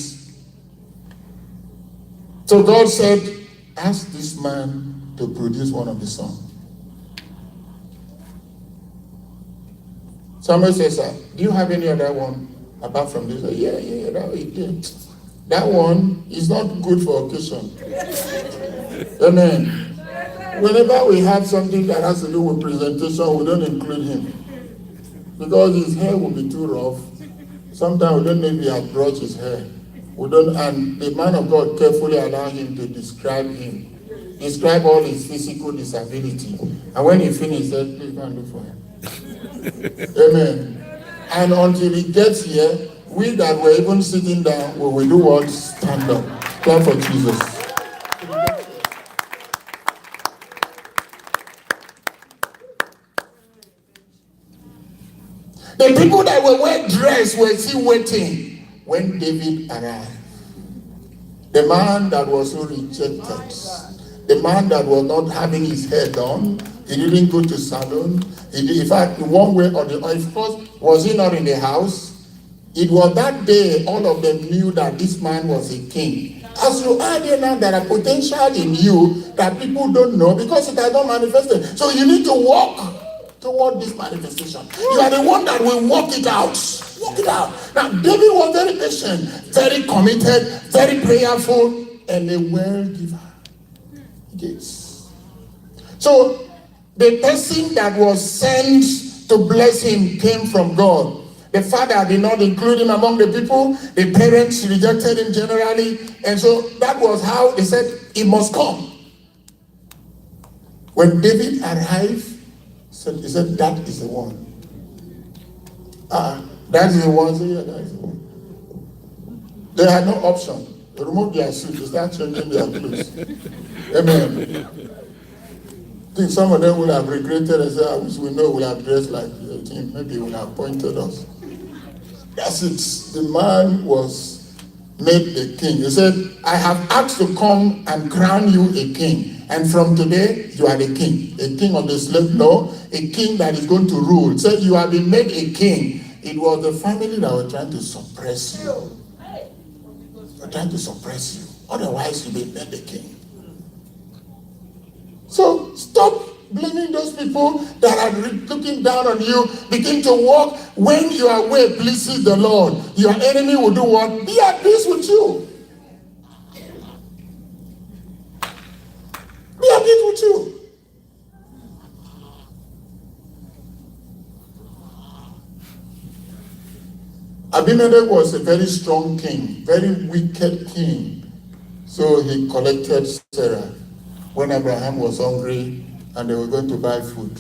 So God said, ask this man to produce one of the songs. Somebody says, do you have any other one apart from this? Yeah, that one is not good for occasion. Amen. Whenever we have something that has to do with presentation, we don't include him. Because his hair will be too rough. Sometimes we don't know if he has brushed his hair. We don't, and the man of God carefully allow him to describe all his physical disability. And when he finished, he said, please go and look for him. Amen. And until he gets here, we that were even sitting down, we will do what? Stand up. Clap for Jesus. The people that were well dressed were still waiting when David arrived. The man that was so rejected, the man that was not having his hair done, he didn't go to salon. In fact, one way or the other, of course, was he not in the house? It was that day all of them knew that this man was a king. As you are there now, there are potential in you that people don't know because it has not manifested. So you need to walk toward this manifestation. You are the one that will walk it out. Walk it out. Now, David was very patient, very committed, very prayerful, and a well-giver. Yes. So, the person that was sent to bless him came from God. The father did not include him among the people. The parents rejected him generally. And so that was how they said, he must come. When David arrived, he said, that is the one. That is the one. So, yeah, that is the one. They had no option. They removed their suit. They started changing their clothes. Amen. I think some of them would have regretted and said, I wish we know we have dressed like him. Maybe he would have pointed us. That's it. The man was made the king. He said, I have asked to come and crown you a king. And from today, you are the king. A king of the slave law, a king that is going to rule. He said, you have been made a king. It was the family that were trying to suppress you. They were trying to suppress you. Otherwise, you'll be made the king. So stop blaming those people that are looking down on you. Begin to walk when your way pleases the Lord. Your enemy will do what? Be at peace with you. Be at peace with you. Abimelech was a very strong king, very wicked king. So he collected Sarah when Abraham was hungry and they were going to buy food.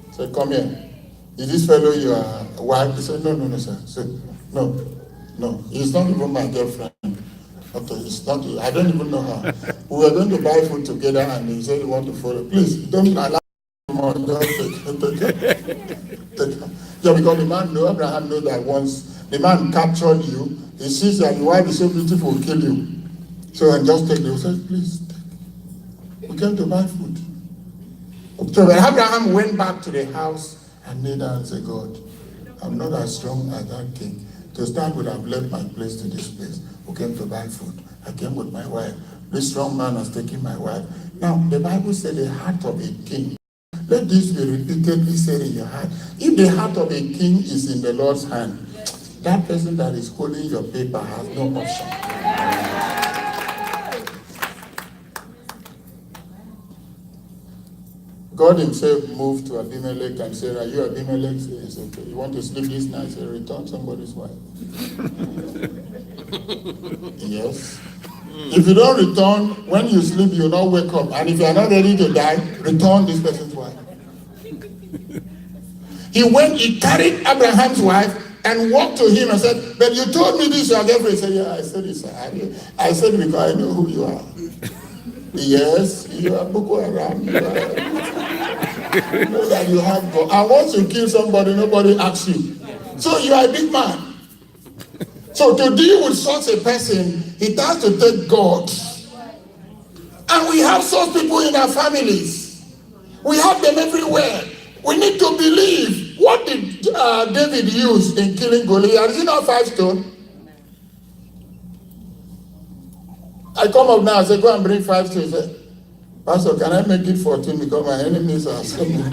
He said, come here. Is this fellow your wife? He said, no, sir. He said, no. He's not even my girlfriend. Okay, it's not. I don't even know her. We were going to buy food together and he said he want to follow. Please, don't allow him on. Don't take her. Yeah, because the man knew, Abraham knew that once the man captured you, he sees that your wife is so beautiful, will kill you. So and just take the. He said, please, we came to buy food. So when Abraham went back to the house and knelt down and said, God, I'm not as strong as that king. To start with, I've left my place to this place. We came to buy food. I came with my wife. This strong man has taken my wife. Now, the Bible said the heart of a king. Let this be repeatedly said in your heart. If the heart of a king is in the Lord's hand, that person that is holding your paper has no option. God himself moved to Abimelech and said, are you Abimelech? He says, okay. You want to sleep this night? He said, return somebody's wife. Yes. If you don't return, when you sleep, you'll not wake up. And if you are not ready to die, return this person's wife. He carried Abraham's wife and walked to him and said, but you told me this, your girlfriend. He said, yeah, I said it, sir. I said it because I know who you are. Yes, you are Boko Haram. You know that you have God. And once you kill somebody, nobody asks you. So you are a big man. So to deal with such a person, it has to take God. And we have such people in our families. We have them everywhere. We need to believe. What did David use in killing Goliath? Is it not 5 stones? I come up now and say, go and bring 5 stones. Say, Pastor, can I make it 14 because my enemies are saying,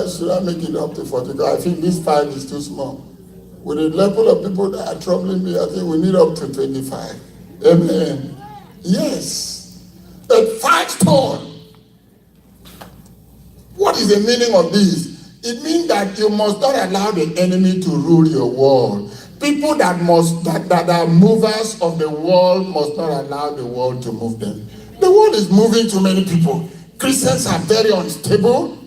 should I make it up to 14? Because I think this 5 is too small. With the level of people that are troubling me, I think we need up to 25. Amen. Yes. But 5 stones. What is the meaning of this? It means that you must not allow the enemy to rule your world. People that are movers of the world must not allow the world to move them. The world is moving too many people. Christians are very unstable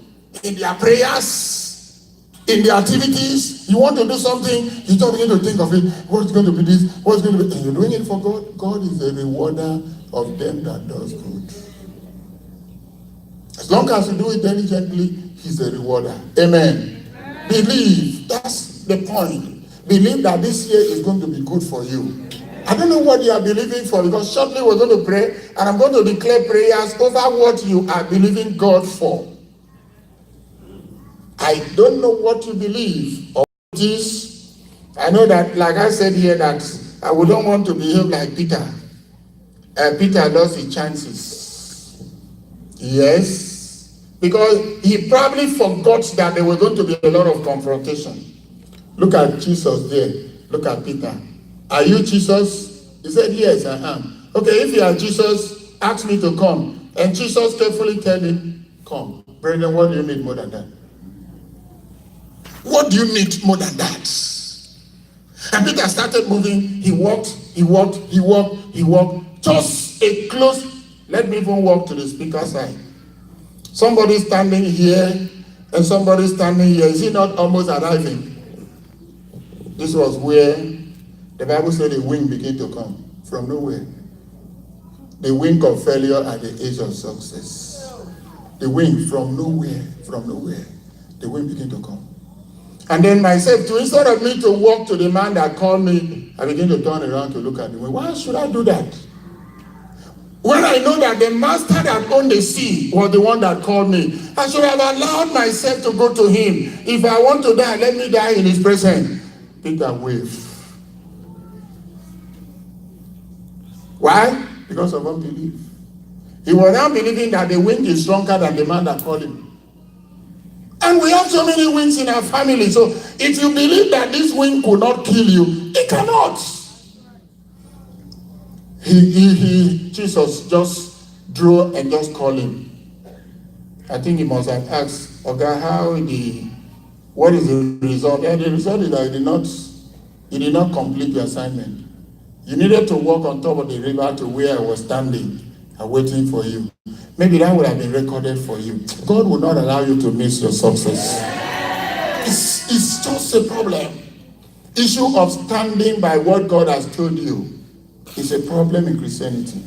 in their prayers, in their activities. You want to do something, you don't begin to think of it. What's going to be this? What's going to be? And you're doing it for God. God is a rewarder of them that does good. As long as you do it diligently, he's a rewarder. Amen. Believe. That's the point. Believe that this year is going to be good for you. I don't know what you are believing for, because shortly we're going to pray and I'm going to declare prayers over what you are believing God for. I don't know what you believe or what it is. I know that, like I said here, that I don't want to behave like Peter. Peter lost his chances. Yes. Because he probably forgot that there were going to be a lot of confrontation. Look at Jesus there. Look at Peter. Are you Jesus? He said, yes, I am. Okay, if you are Jesus, ask me to come. And Jesus carefully told him, come. Brethren, what do you need more than that? What do you need more than that? And Peter started moving. He walked. Just a close, let me even walk to the speaker side. Somebody standing here and somebody standing here. Is he not almost arriving? This was where the Bible said the wind began to come from nowhere. The wind of failure at the age of success. The wind from nowhere. The wind began to come. And then myself, instead of me to walk to the man that called me, I began to turn around to look at the wind. Why should I do that? When I know that the master that owned the sea was the one that called me, I should have allowed myself to go to him. If I want to die, let me die in his presence. Peter waved. Why? Because of unbelief. He was now believing that the wind is stronger than the man that called him. And we have so many winds in our family. So if you believe that this wind could not kill you, it cannot. Jesus just drew and just called him. I think he must have asked, okay, what is the result? And the result is that you did not complete the assignment. You needed to walk on top of the river to where I was standing and waiting for you. Maybe that would have been recorded for you. God will not allow you to miss your success. It's just a problem. Issue of standing by what God has told you is a problem in Christianity.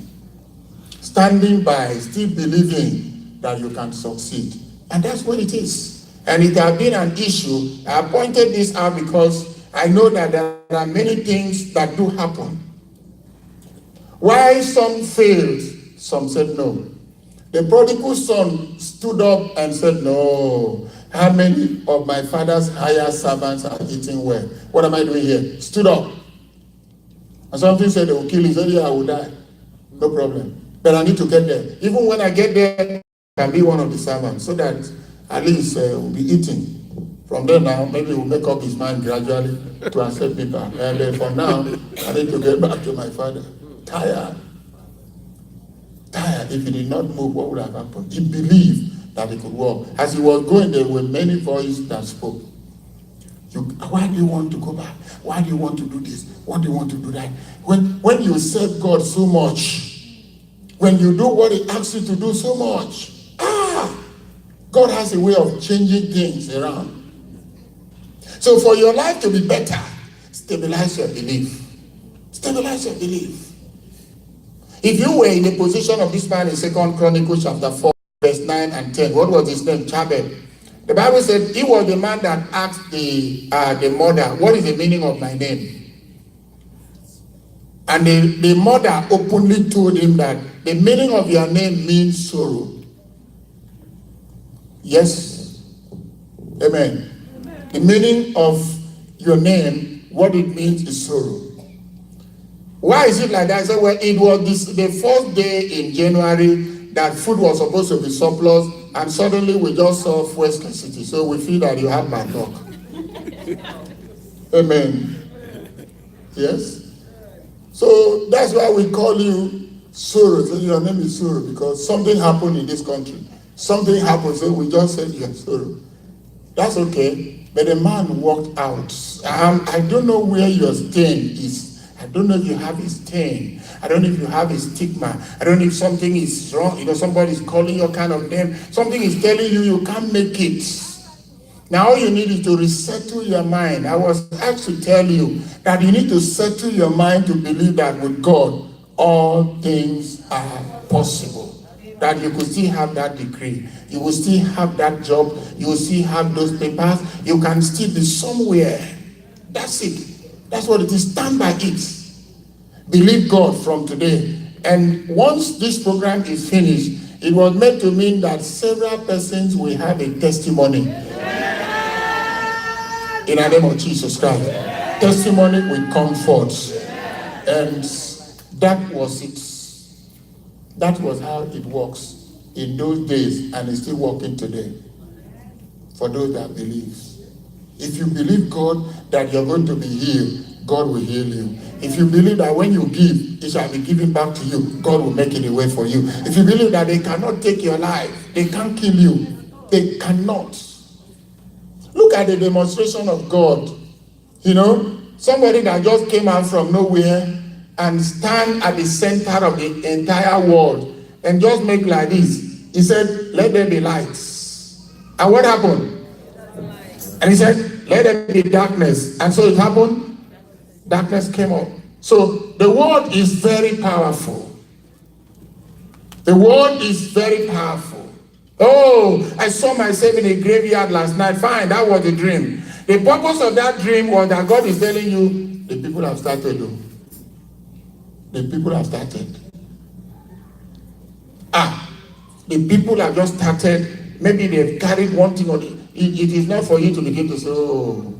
Standing by, still believing that you can succeed. And that's what it is. And it has been an issue. I pointed this out because I know that there are many things that do happen. Why some failed, some said no. The prodigal son stood up and said, no. How many of my father's hired servants are eating well? What am I doing here? Stood up. And something said they will kill him. He said, yeah, I will die. No problem. But I need to get there. Even when I get there, I can be one of the servants so that at least we'll be eating. From there now, maybe we'll make up his mind gradually to accept me back. And then for now, I need to get back to my father. Tired. If he did not move, what would have happened? He believed that he could walk. As he was going, there were many voices that spoke. Why do you want to go back? Why do you want to do this? Why do you want to do that? When you serve God so much, when you do what he asks you to do so much, God has a way of changing things around. So for your life to be better, stabilize your belief. Stabilize your belief. If you were in the position of this man in 2 Chronicles chapter 4, verse 9 and 10, what was his name? Jabez. The Bible said he was the man that asked the mother, what is the meaning of my name? And the mother openly told him that the meaning of your name means sorrow. Yes. Amen. The meaning of your name, what it means is sorrow. Why is it like that? I said, well, it was the first day in January that food was supposed to be surplus, and suddenly we just saw fuel scarcity. So we feel that you have bad luck. Amen. Yes? So that's why we call you Sorrow. So your name is Sorrow because something happened in this country. Something happened, so we just said you're Sorrow. That's okay. But the man walked out. I don't know where your stain is. I don't know if you have a stain. I don't know if you have a stigma. I don't know if something is wrong. Somebody is calling your kind of name. Something is telling you you can't make it. Now all you need is to resettle your mind. I was asked to tell you that you need to settle your mind to believe that with God, all things are possible. That you could still have that degree. You will still have that job. You will still have those papers. You can still be somewhere. That's it. That's what it is. Stand by it. Believe God from today. And once this program is finished, it was meant to mean that several persons will have a testimony. In the name of Jesus Christ. Testimony will come forth. And that was it. That was how it works in those days, and it's still working today. For those that believe. If you believe God that you're going to be healed, God will heal you. If you believe that when you give, it shall be given back to you, God will make it a way for you. If you believe that they cannot take your life, they can't kill you, they cannot. Look at the demonstration of God. Somebody that just came out from nowhere and stand at the center of the entire world and just make like this. He said, let there be lights. And what happened? And he said, let there be darkness. And so it happened. Darkness came up. So the word is very powerful. The word is very powerful. Oh, I saw myself in a graveyard last night. Fine, that was a dream. The purpose of that dream was that God is telling you, the people have started. The people have started. The people have just started. Maybe they've carried one thing or the other. It is not for you to begin to say, oh,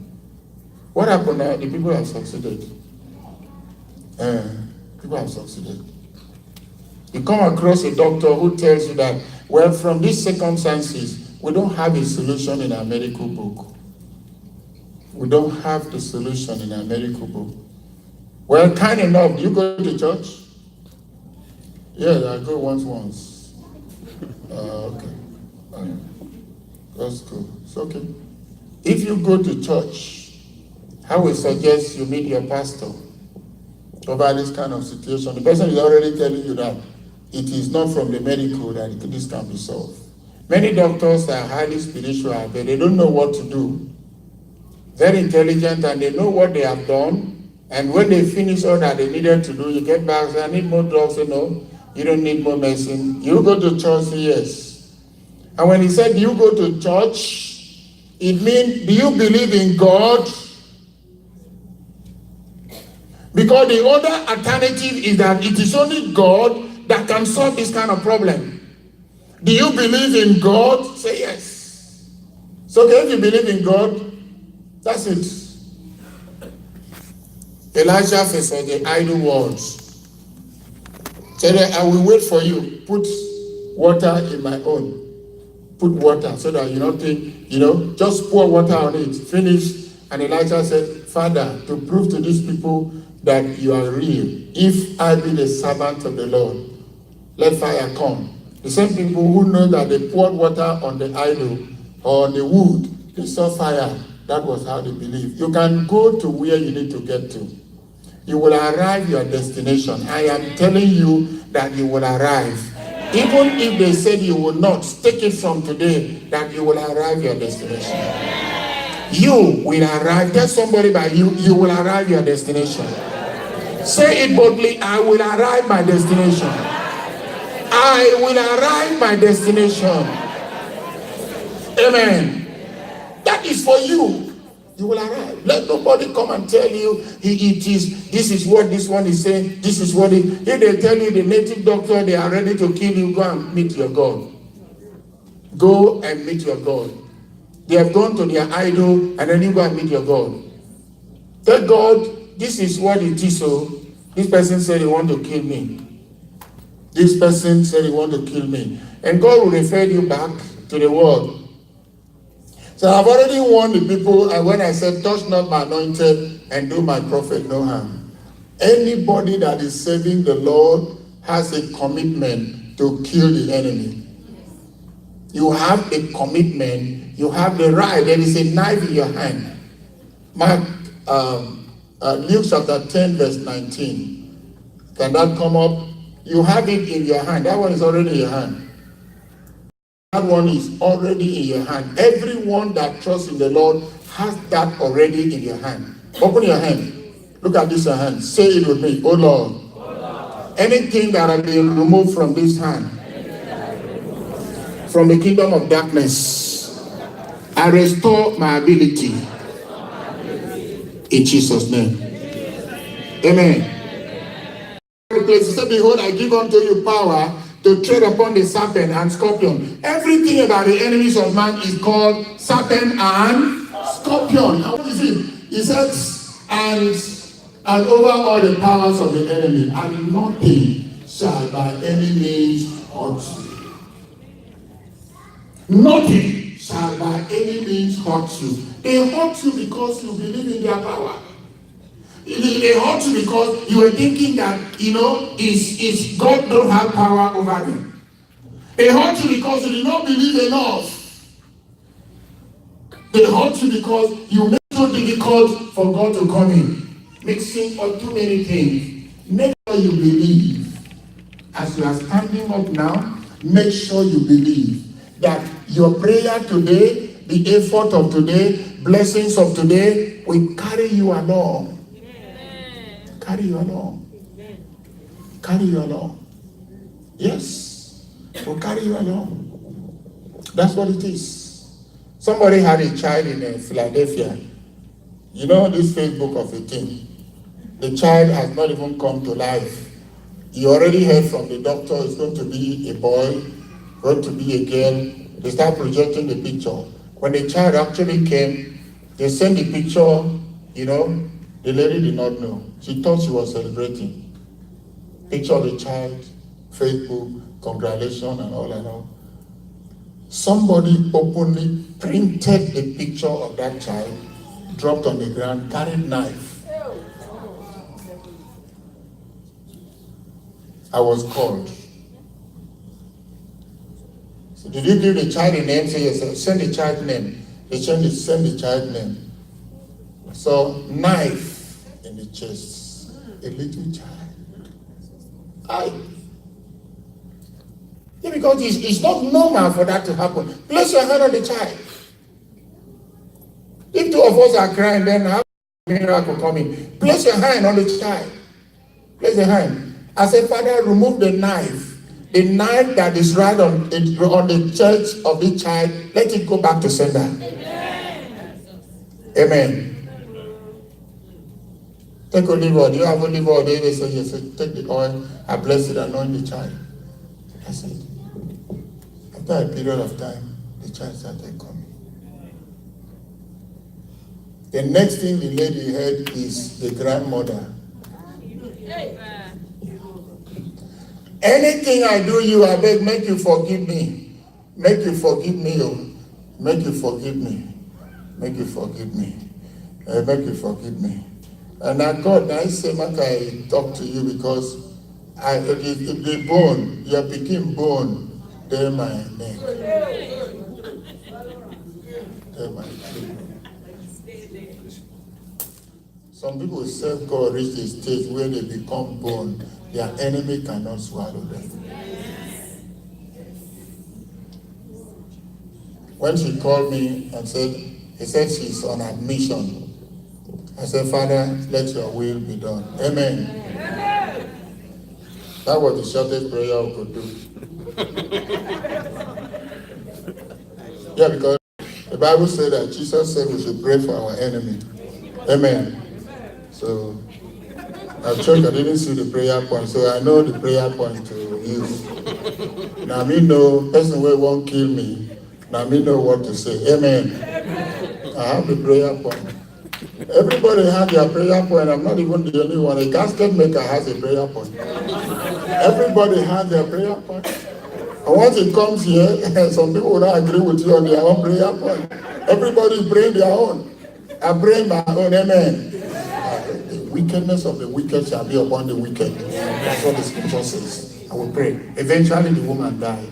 what happened now? The people have succeeded. People have succeeded. You come across a doctor who tells you that, well, from these circumstances, we don't have a solution in our medical book. We don't have the solution in our medical book. Well, kind enough, do you go to church? Yeah, I go once. Okay. That's cool. It's okay. If you go to church, I will suggest you meet your pastor over this kind of situation. The person is already telling you that it is not from the medical that this can be solved. Many doctors are highly spiritual, but they don't know what to do. Very intelligent, and they know what they have done. And when they finish all that they needed to do, you get back and say, I need more drugs. No, you don't need more medicine. You go to church, yes. And when he said, do you go to church? It means, do you believe in God? Because the other alternative is that it is only God that can solve this kind of problem. Do you believe in God? Say yes. So okay, if you believe in God, that's it. Elijah faced the idle words. Said, I will wait for you. Put water in my own. Put water so that you don't think, just pour water on it. Finish. And Elijah said, Father, to prove to these people that you are real, if I be the servant of the Lord, let fire come. The same people who know that they poured water on the idol or on the wood, they saw fire. That was how they believed. You can go to where you need to get to. You will arrive your destination. I am telling you that you will arrive. Even if they said you will not, take it from today that you will arrive your destination. You will arrive. Tell somebody by you will arrive your destination. Say it boldly, I will arrive my destination. I will arrive my destination. Amen. That is for you. You will arrive. Let nobody come and tell you this is what this one is saying, this is what if they tell you the native doctor they are ready to kill you, go and meet your God. Go and meet your God. They have gone to their idol and then you go and meet your God. Tell God, this is what it is. So this person said he want to kill me. This person said he want to kill me. And God will refer you back to the word. So I've already warned the people, and when I said, touch not my anointed and do my prophet no harm. Anybody that is serving the Lord has a commitment to kill the enemy. You have a commitment, you have the right, there is a knife in your hand. Mark, Luke chapter 10 verse 19. Can that come up? You have it in your hand. That one is already in your hand. That one is already in your hand. Everyone that trusts in the Lord has that already in your hand. Open your hand. Look at this hand. Say it with me. Oh Lord. Anything that has been removed from this hand, from the kingdom of darkness, I restore my ability. In Jesus' name. Amen. He said, behold, I give unto you power to tread upon the serpent and scorpion. Everything about the enemies of man is called serpent and scorpion. And what is it? He says, and over all the powers of the enemy, and nothing shall by any means hurt you. Nothing shall by any means hurt you. They hurt you because you believe in their power. They hurt you because you were thinking that, is God don't have power over them. They hurt you because you did not believe enough. They hurt you because you made it so difficult for God to come in. Mixing up too many things. Make sure you believe. As you are standing up now, make sure you believe that your prayer today, the effort of today, blessings of today will carry you along. Carry you along. Carry you along. Yes. Will carry you along. That's what it is. Somebody had a child in Philadelphia. You know this Facebook of a thing. The child has not even come to life. You already heard from the doctor it's going to be a boy, going to be a girl. They start projecting the picture. When the child actually came, they sent the picture, the lady did not know. She thought she was celebrating. Picture of the child, Facebook, congratulations and all and all. Somebody openly printed the picture of that child, dropped on the ground, carried knife. I was called. So did you give the child a name? Say yes, send the child name. They send the child name. So knife in the chest, a little child. Because it's not normal for that to happen. Place your hand on the child. If two of us are crying, then how miracle coming? Place your hand on the child. Place your hand. I said, Father, remove the knife. The knife that is right on the chest of the child, let it go back to sender. Amen. Amen. Take olive oil. Do you have olive oil? They say, yes. Take the oil. I bless it, anoint the child. That's it. After a period of time, the child started coming. The next thing the lady heard is the grandmother. Anything I do you, I beg, make you forgive me. Make you forgive me, oh. Make you forgive me. Make you forgive me. Make you forgive me. And now God, I say, I talk to you because if the bone, your picking bone, they're my neck. They're my neck. Some people serve God reach the stage where they become bone. Their enemy cannot swallow them. When she called me and said, He said she's on admission. I said, Father, let your will be done. Amen. That was the shortest prayer I could do. Yeah, because the Bible said that Jesus said we should pray for our enemy. Amen. So, at church I didn't see the prayer point, so I know the prayer point to use. Now me know, person who won't kill me, now me know what to say. Amen. I have the prayer point. Everybody has their prayer point. I'm not even the only one. A casket maker has a prayer point. Everybody has their prayer point. And once it comes here, some people will not agree with you on their own prayer point. Everybody bring their own. I bring my own. Amen. The wickedness of the wicked shall be upon the wicked. That's what the scripture says. I will pray. Eventually the woman died.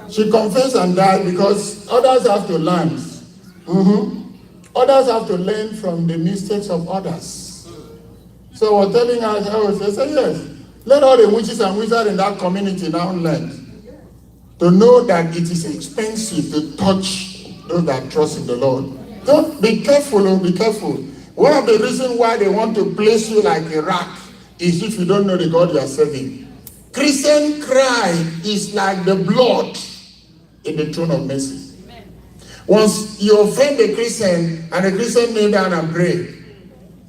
She confessed and died because others have to learn. Others have to learn from the mistakes of others. So I was telling her, I said, yes, let all the witches and wizards in that community now learn to know that it is expensive to touch those that trust in the Lord. Don't be careful, be careful. One of the reasons why they want to place you like a rock is if you don't know the God you are serving. Christian cry is like the blood in the throne of mercy. Once you offend a Christian and the Christian kneel down and pray,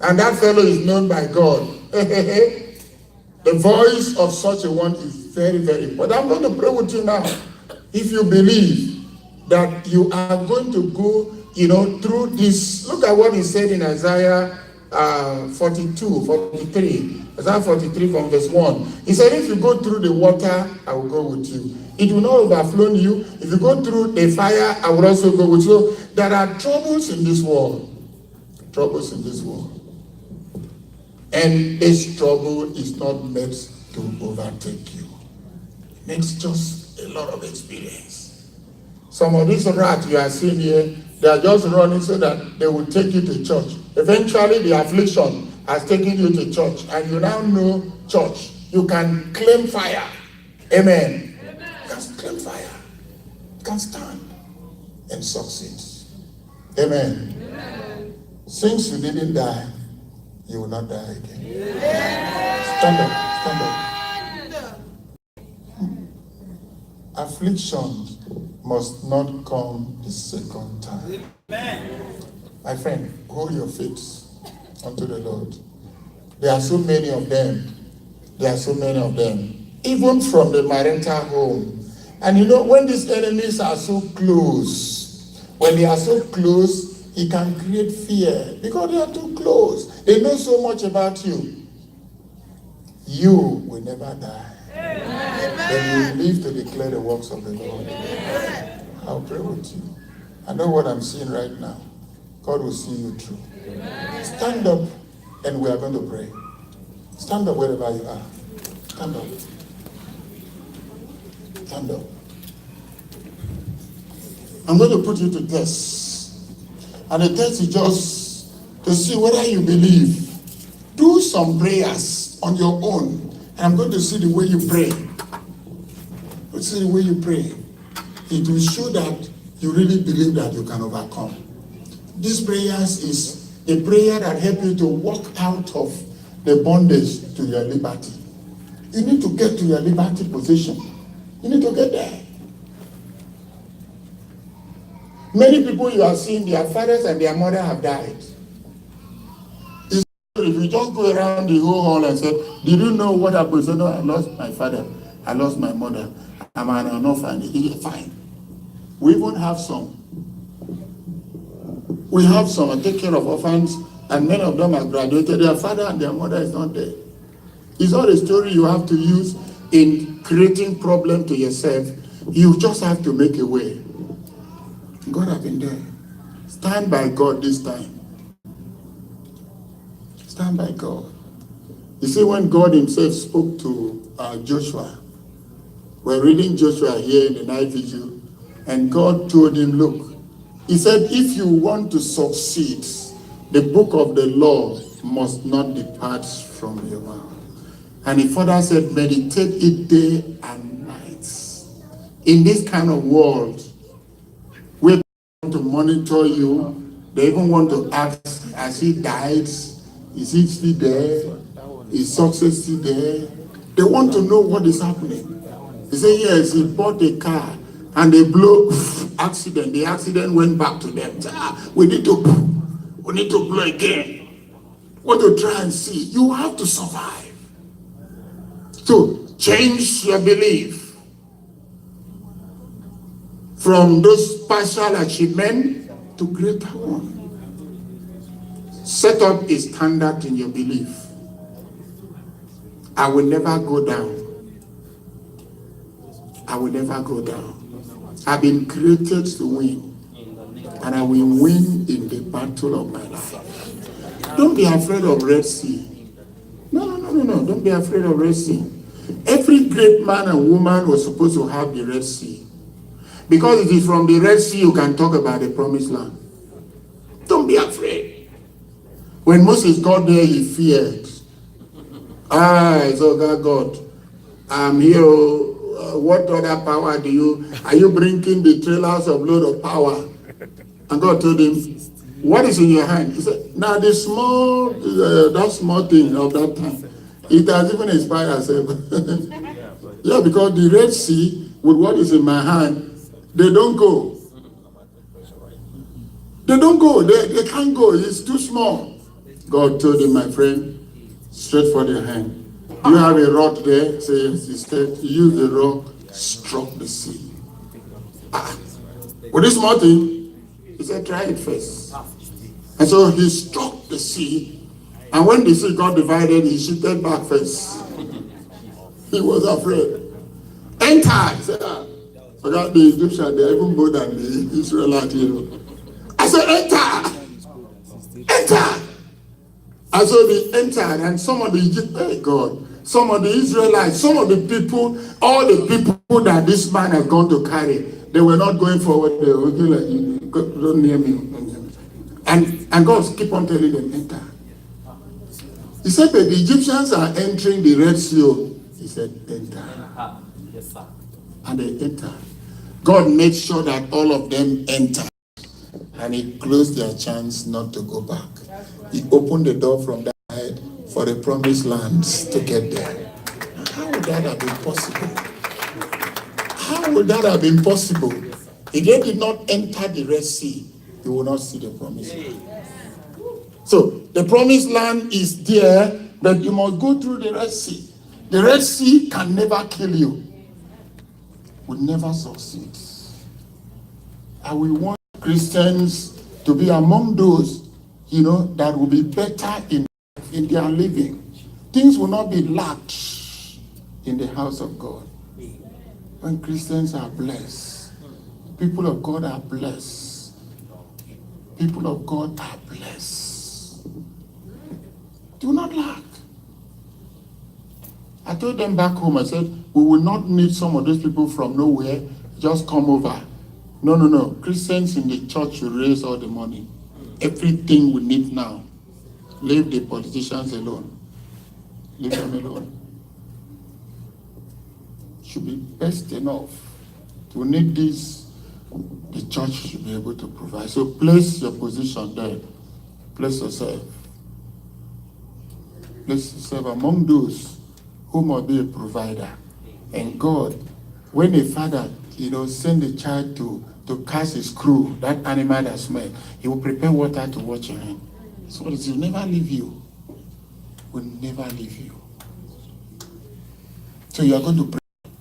and that fellow is known by God, the voice of such a one is very, very important. I'm going to pray with you now. If you believe that you are going to go, through this, look at what he said in Isaiah 42, 43. Isaiah 43 from verse 1. He said, if you go through the water, I will go with you. It will not overflow you. If you go through the fire, I will also go with you. There are troubles in this world. Troubles in this world. And this trouble is not meant to overtake you. It makes just a lot of experience. Some of these rats you are seeing here, they are just running so that they will take you to church. Eventually, the affliction has taken you to church, and you now know church. You can claim fire. Amen. You can claim fire. You can stand and succeed. Amen. Since you didn't die, you will not die again. Stand up. Stand up. Afflictions must not come the second time. My friend, hold your faith unto the Lord. There are so many of them. There are so many of them. Even from the marital home. And when these enemies are so close, when they are so close, it can create fear because they are too close. They know so much about you. You will never die. Then you live to declare the works of the Lord. I'll pray with you. I know what I'm seeing right now. God will see you through. Stand up and we are going to pray. Stand up wherever you are. Stand up. Stand up. I'm going to put you to test. And the test is just to see whether you believe. Do some prayers on your own. And I'm going to see the way you pray. Let's see the way you pray. It will show that you really believe that you can overcome. These prayers is a prayer that helps you to walk out of the bondage to your liberty. You need to get to your liberty position. You need to get there. Many people you are seeing, their fathers and their mother have died. If you just go around the whole hall and say, did you know what happened? Say, no, I lost my father. I lost my mother. I'm an orphan. Fine. We even have some. We have some. I take care of orphans, and many of them have graduated. Their father and their mother is not there. It's not a story you have to use in creating problem to yourself. You just have to make a way. God has been there. Stand by God this time. Stand by God. You see, when God himself spoke to Joshua, we're reading Joshua here in the night vigil, and God told him, look, he said, if you want to succeed, the book of the law must not depart from your mouth. And he further said, meditate it day and night. In this kind of world, we're going to monitor you. They even want to ask, has he died? Is he still there? Is success still there? They want to know what is happening. They say, yes, he bought a car and they blow accident. The accident went back to them. We need to blow again. Want to try and see. You have to survive. So change your belief from those partial achievements to greater one. Set up a standard in your belief. I will never go down. I will never go down. I've been created to win, and I will win in the battle of my life. Don't be afraid of Red Sea. No. Don't be afraid of Red Sea. Every great man and woman was supposed to have the Red Sea. Because it is from the Red Sea you can talk about the promised land. Don't be afraid. When Moses got there, he feared. So God, I'm here. What other power are you bringing the trailers of load of power? And God told him, what is in your hand? He said, now that small thing of that time, it has even inspired us. Yeah, because the Red Sea, with what is in my hand, they don't go. They don't go. They can't go. It's too small. God told him, my friend, stretch forth your hand. You have a rock there. Say, instead, use the rock, struck the sea. With this small thing, he said, try it first. And so he struck the sea. And when the sea got divided, he shifted back first. He was afraid. Enter! He said, forgot the Egyptian, they're even more than the Israelite here. I said, enter! Enter! And so they entered, and some of the some of the Israelites, some of the people, all the people that this man has gone to carry, they were not going forward. They were like, don't near me. And God keep on telling them, enter. He said that the Egyptians are entering the Red Sea. He said, enter. Yes, sir. And they enter. God made sure that all of them enter. And he closed their chance not to go back. He opened the door from that side for the promised lands to get there. How would that have been possible? How would that have been possible? If they did not enter the Red Sea, you will not see the promised land. So the promised land is there, but you must go through the Red Sea. The Red Sea can never kill you. Will never succeed. I will want Christians to be among those, that will be better in their living. Things will not be lacked in the house of God. When Christians are blessed, people of God are blessed. People of God are blessed. Do not lack. I told them back home, I said, we will not need some of those people from nowhere, just come over. No. Christians in the church should raise all the money. Everything we need now. Leave the politicians alone. Leave them alone. Should be best enough. To need this, the church should be able to provide. So place your position there. Place yourself. Place yourself among those who must be a provider. And God, when a father, send a child to catch his crew, that animal that smells, he will prepare water to wash your hand. So it will never leave you. Will never leave you. So you are going to pray.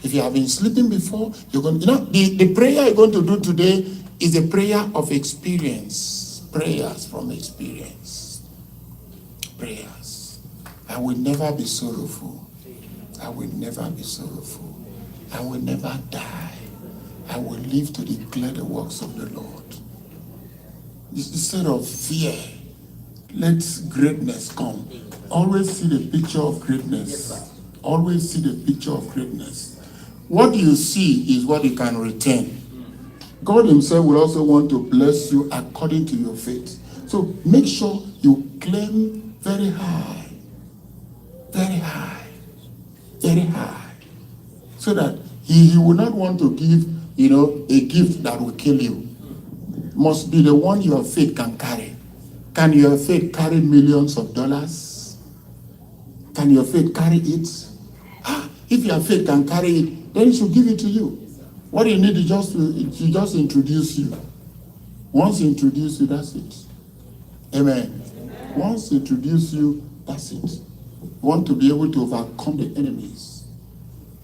If you have been sleeping before, you're going the prayer you're going to do today is a prayer of experience. Prayers from experience. Prayers. I will never be sorrowful. I will never be sorrowful. I will never die. I will live to declare the works of the Lord. Instead of fear, let greatness come. Always see the picture of greatness. Always see the picture of greatness. What you see is what you can retain. God himself will also want to bless you according to your faith. So make sure you claim very high. Very high. Very high. So that he will not want to give, a gift that will kill you. must be the one your faith can carry. Can your faith carry millions of dollars? Can your faith carry it? If your faith can carry it, then it should give it to you. What you need is just introduce you. Once he introduce you, that's it. Amen. Once he introduce you, that's it. You want to be able to overcome the enemies.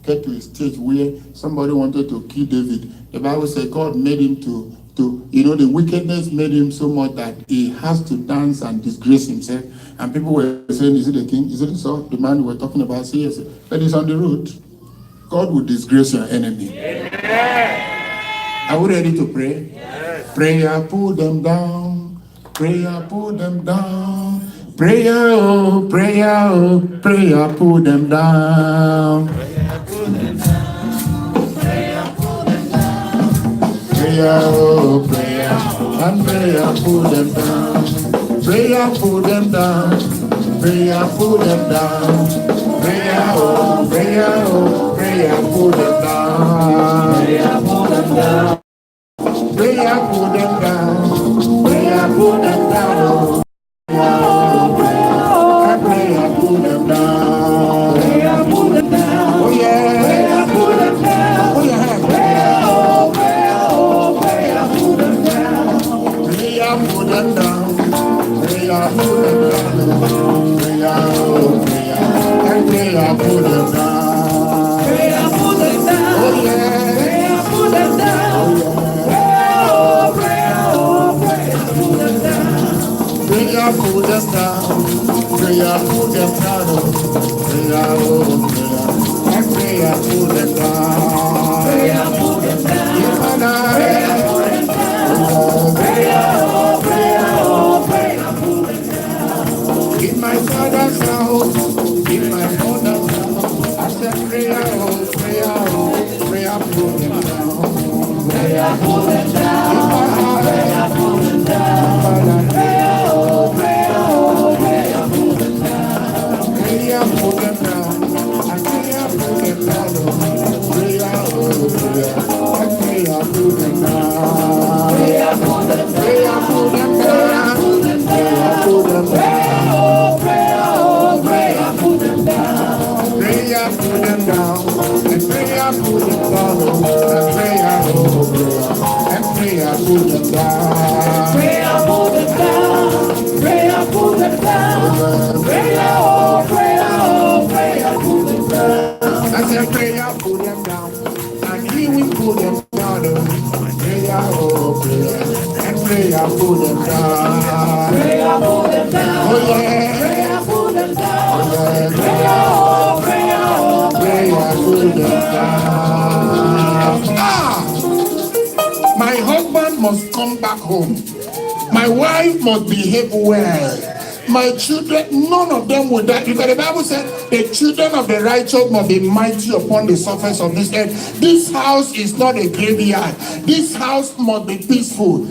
Get to a stage where somebody wanted to kill David. The Bible said God made him to the wickedness made him so much that he has to dance and disgrace himself. And people were saying, is it the king? Is it the man we were talking about? Say yes. But he's on the road. God will disgrace your enemy. Are we ready to pray? Yes. Prayer, pull them down. Prayer, pull them down. Prayer, oh, prayer, oh, prayer, pull them down. Prayer, pull them down. Prayer, pull them down. Prayer, oh, prayer, and prayer, pull them down. Prayer, pull them down. Prayer, pull them down. Prayer, oh, prayer, oh, prayer, pull them down. Prayer, pull them down. Prayer, pull them down. Prayer, pull them down. Prayer, pull them down. Prayer, pull them down. Oh yeah. Prayer, pull them down. Oh yeah. Prayer, oh, prayer, oh, prayer, pull them down. Prayer, pull them down. Prayer, pull them down. Prayer, oh, prayer, and prayer, pull them down. Prayer, pull them down. Oh yeah. Prayer, pull them down. Oh yeah. Prayer, pull them down. Prayer, pull them down. Prayer, oh, prayer, and prayer, pull them down. Prayer, pull them down. Prayer, pull them down. Prayer, oh, prayer, oh, prayer, pull them down. In my father's house, in my mother's house, I said prayer, oh, prayer, pull them down. Prayer, pull them down. In my heart, prayer, pull them down. Prayer, oh, prayer, oh, prayer, pull them down. Prayer, pull them down. And prayer, pull them down. Prayer, oh, prayer, and prayer, pull them down. Prayer, pull them down. Prayer, pull them down. Prayer, pull them down. Prayer, oh, prayer, oh, prayer, pull them down. Prayer, pull them down. And prayer, pull them down. And prayer, oh, prayer, and prayer, pull them down. Prayer, pull them down. Prayer, pull them down. Prayer, oh, prayer, pull them down. I said prayer, pull them down. And he will pull them down. Prayer, oh, prayer, and prayer, pull them down. Prayer, pull them down. Oh yeah. Prayer, pull them down. Oh yeah. Prayer, oh, prayer, pull them down. My husband must come back home. My wife must behave well. My children, none of them will die. Because the Bible said, the children of the righteous must be mighty upon the surface of this earth. This house is not a graveyard. This house must be peaceful.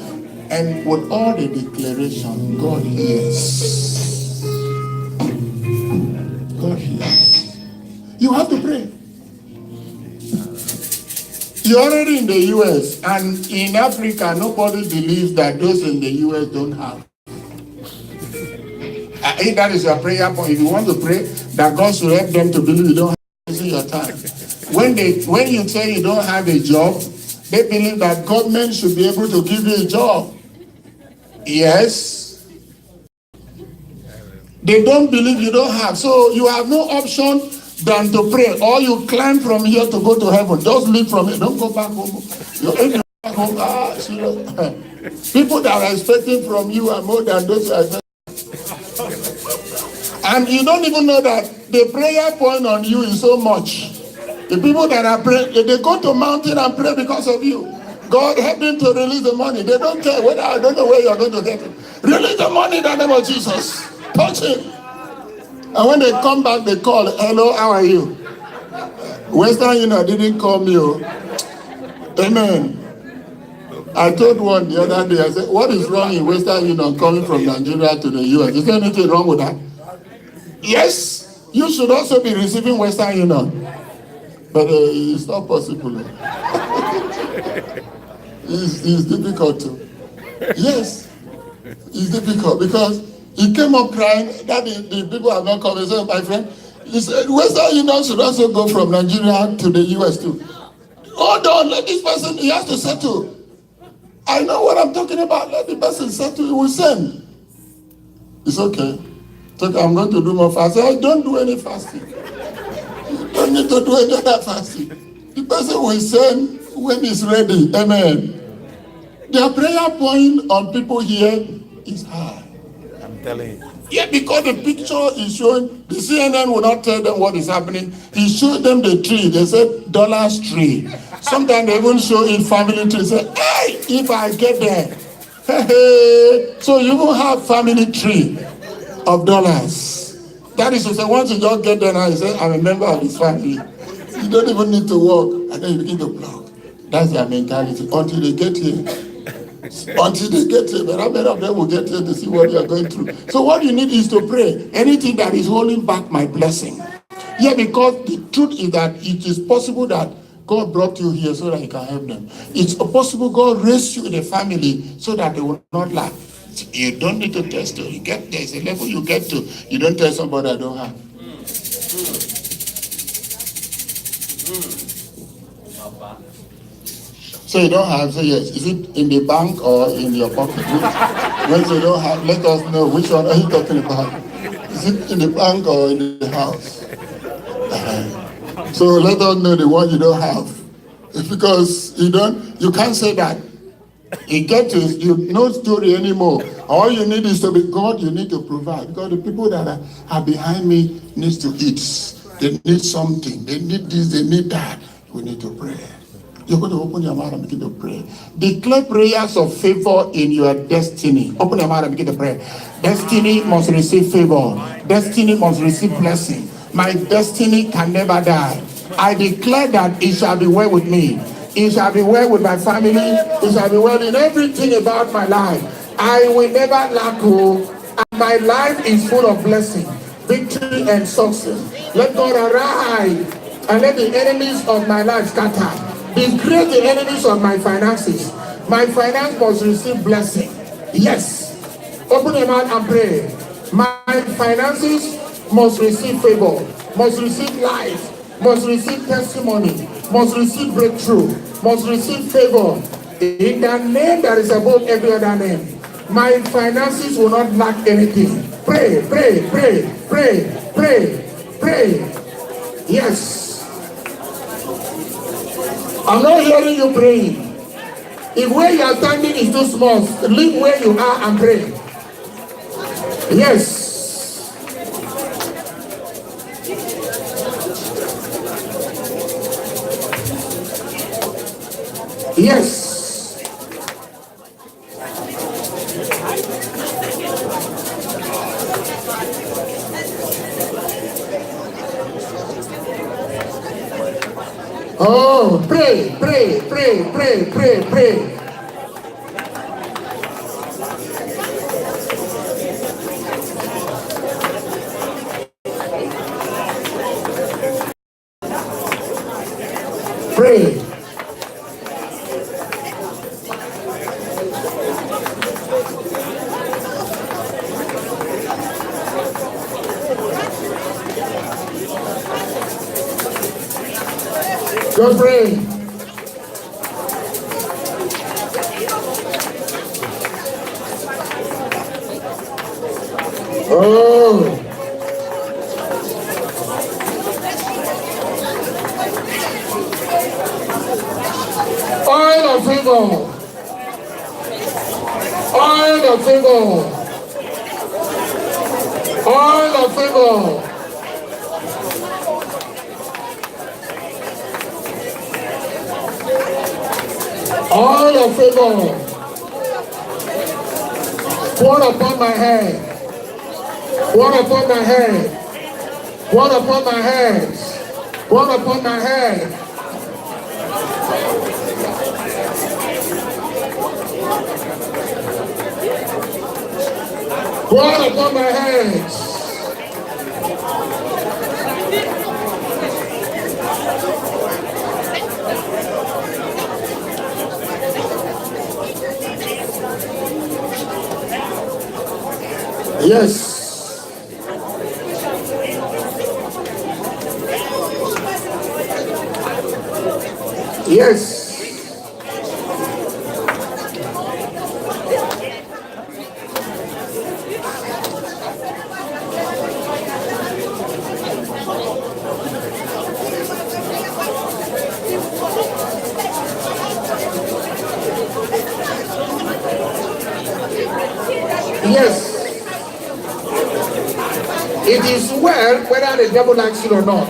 And with all the declaration, God hears. God hears. You have to pray. You're already in the US, and in Africa, nobody believes that those in the US don't have. I think that is your prayer point. If you want to pray that God should help them to believe you don't have to your time. When you say you don't have a job, they believe that government should be able to give you a job. Yes. They don't believe you don't have. So you have no option than to pray. Or you climb from here to go to heaven. Just leave from here. Don't go back home. You're back home. People that are expecting from you are more than those who are expecting. And you don't even know that the prayer point on you is so much. The people that are praying, they go to mountain and pray because of you. God help them to release the money. They don't care whether I don't know where you're going to get it. Release the money in the name of Jesus. Touch it. And when they come back, they call, hello, how are you? Western Union didn't call me. Amen. I told one the other day, I said, what is wrong in Western Union coming from Nigeria to the US? Is there anything wrong with that? Yes, you should also be receiving Western Union. But it's not possible. It's difficult to. Yes, it's difficult because he came up crying that the people have not come. He said, my friend, he said, Western Union should also go from Nigeria to the US too. Hold on, let this person, he has to settle. I know what I'm talking about. Let the person settle, he will send. It's okay. It's okay, I'm going to do more fasting. I don't do any fasting. You don't need to do any other fasting. The person will send when he's ready. Amen. The prayer point on people here is high. I'm telling you. Yeah, because the picture is showing, the CNN will not tell them what is happening. He showed them the tree. They said, dollars tree. Sometimes they even show it family tree. Say, hey, if I get there. Hey. So you will have family tree of dollars. That is to say, once you just get there now, you say, I'm a member of this family. You don't even need to work. And then you begin to block. That's their mentality until they get here. Until they get here, but how many of them will get here to see what you are going through? So what you need is to pray. Anything that is holding back my blessing. Yeah, because the truth is that it is possible that God brought you here so that He can help them. It's possible God raised you in a family so that they will not lack. You don't need to test it. You get there's a level you get to. You don't tell somebody I don't have. So you don't have, say yes. Is it in the bank or in your pocket? When you don't have, let us know which one are you talking about. Is it in the bank or in the house? So let us know the one you don't have. Because you can't say that. You get to, you no story anymore. All you need is to be God, you need to provide. Because the people that are behind me needs to eat. They need something. They need this, they need that. We need to pray. You're going to open your mouth and begin to pray. Declare prayers of favor in your destiny. Open your mouth and begin to pray. Destiny must receive favor. Destiny must receive blessing. My destiny can never die. I declare that it shall be well with me. It shall be well with my family. It shall be well in everything about my life. I will never lack hope. And my life is full of blessing, victory, and success. Let God arise and let the enemies of my life scatter. Disgrace the enemies of my finances. My finance must receive blessing. Yes. Open your mouth and pray. My finances must receive favor, must receive life, must receive testimony, must receive breakthrough, must receive favor. In the name that is above every other name. My finances will not lack anything. Pray, pray, pray, pray, pray, pray. Yes. I'm not hearing you praying. If where you are standing is too small, leave where you are and pray. Yes. Yes. Oh, pray, pray, pray, pray, pray, pray. Pray. Go pray. Oh. Oil of favor. Oil of favor. Oil of favor. All of favor, pour upon my head, pour upon my head, pour upon my head, pour upon my head. Pour upon my head. Yes. Yes. Yes. It is well whether the devil likes it or not.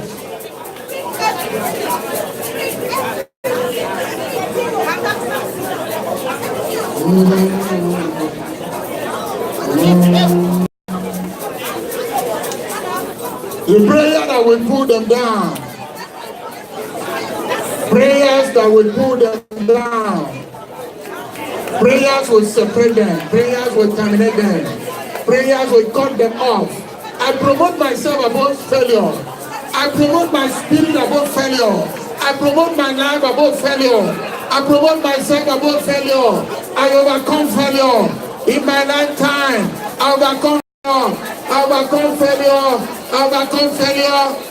The prayer that will pull them down. Prayers that will pull them down. Prayers will separate them. Prayers will terminate them. Prayers will cut them off. I promote myself above failure. I promote my spirit above failure. I promote my life above failure. I promote myself above failure. I overcome failure. In my lifetime, I overcome failure. I overcome failure. I overcome failure.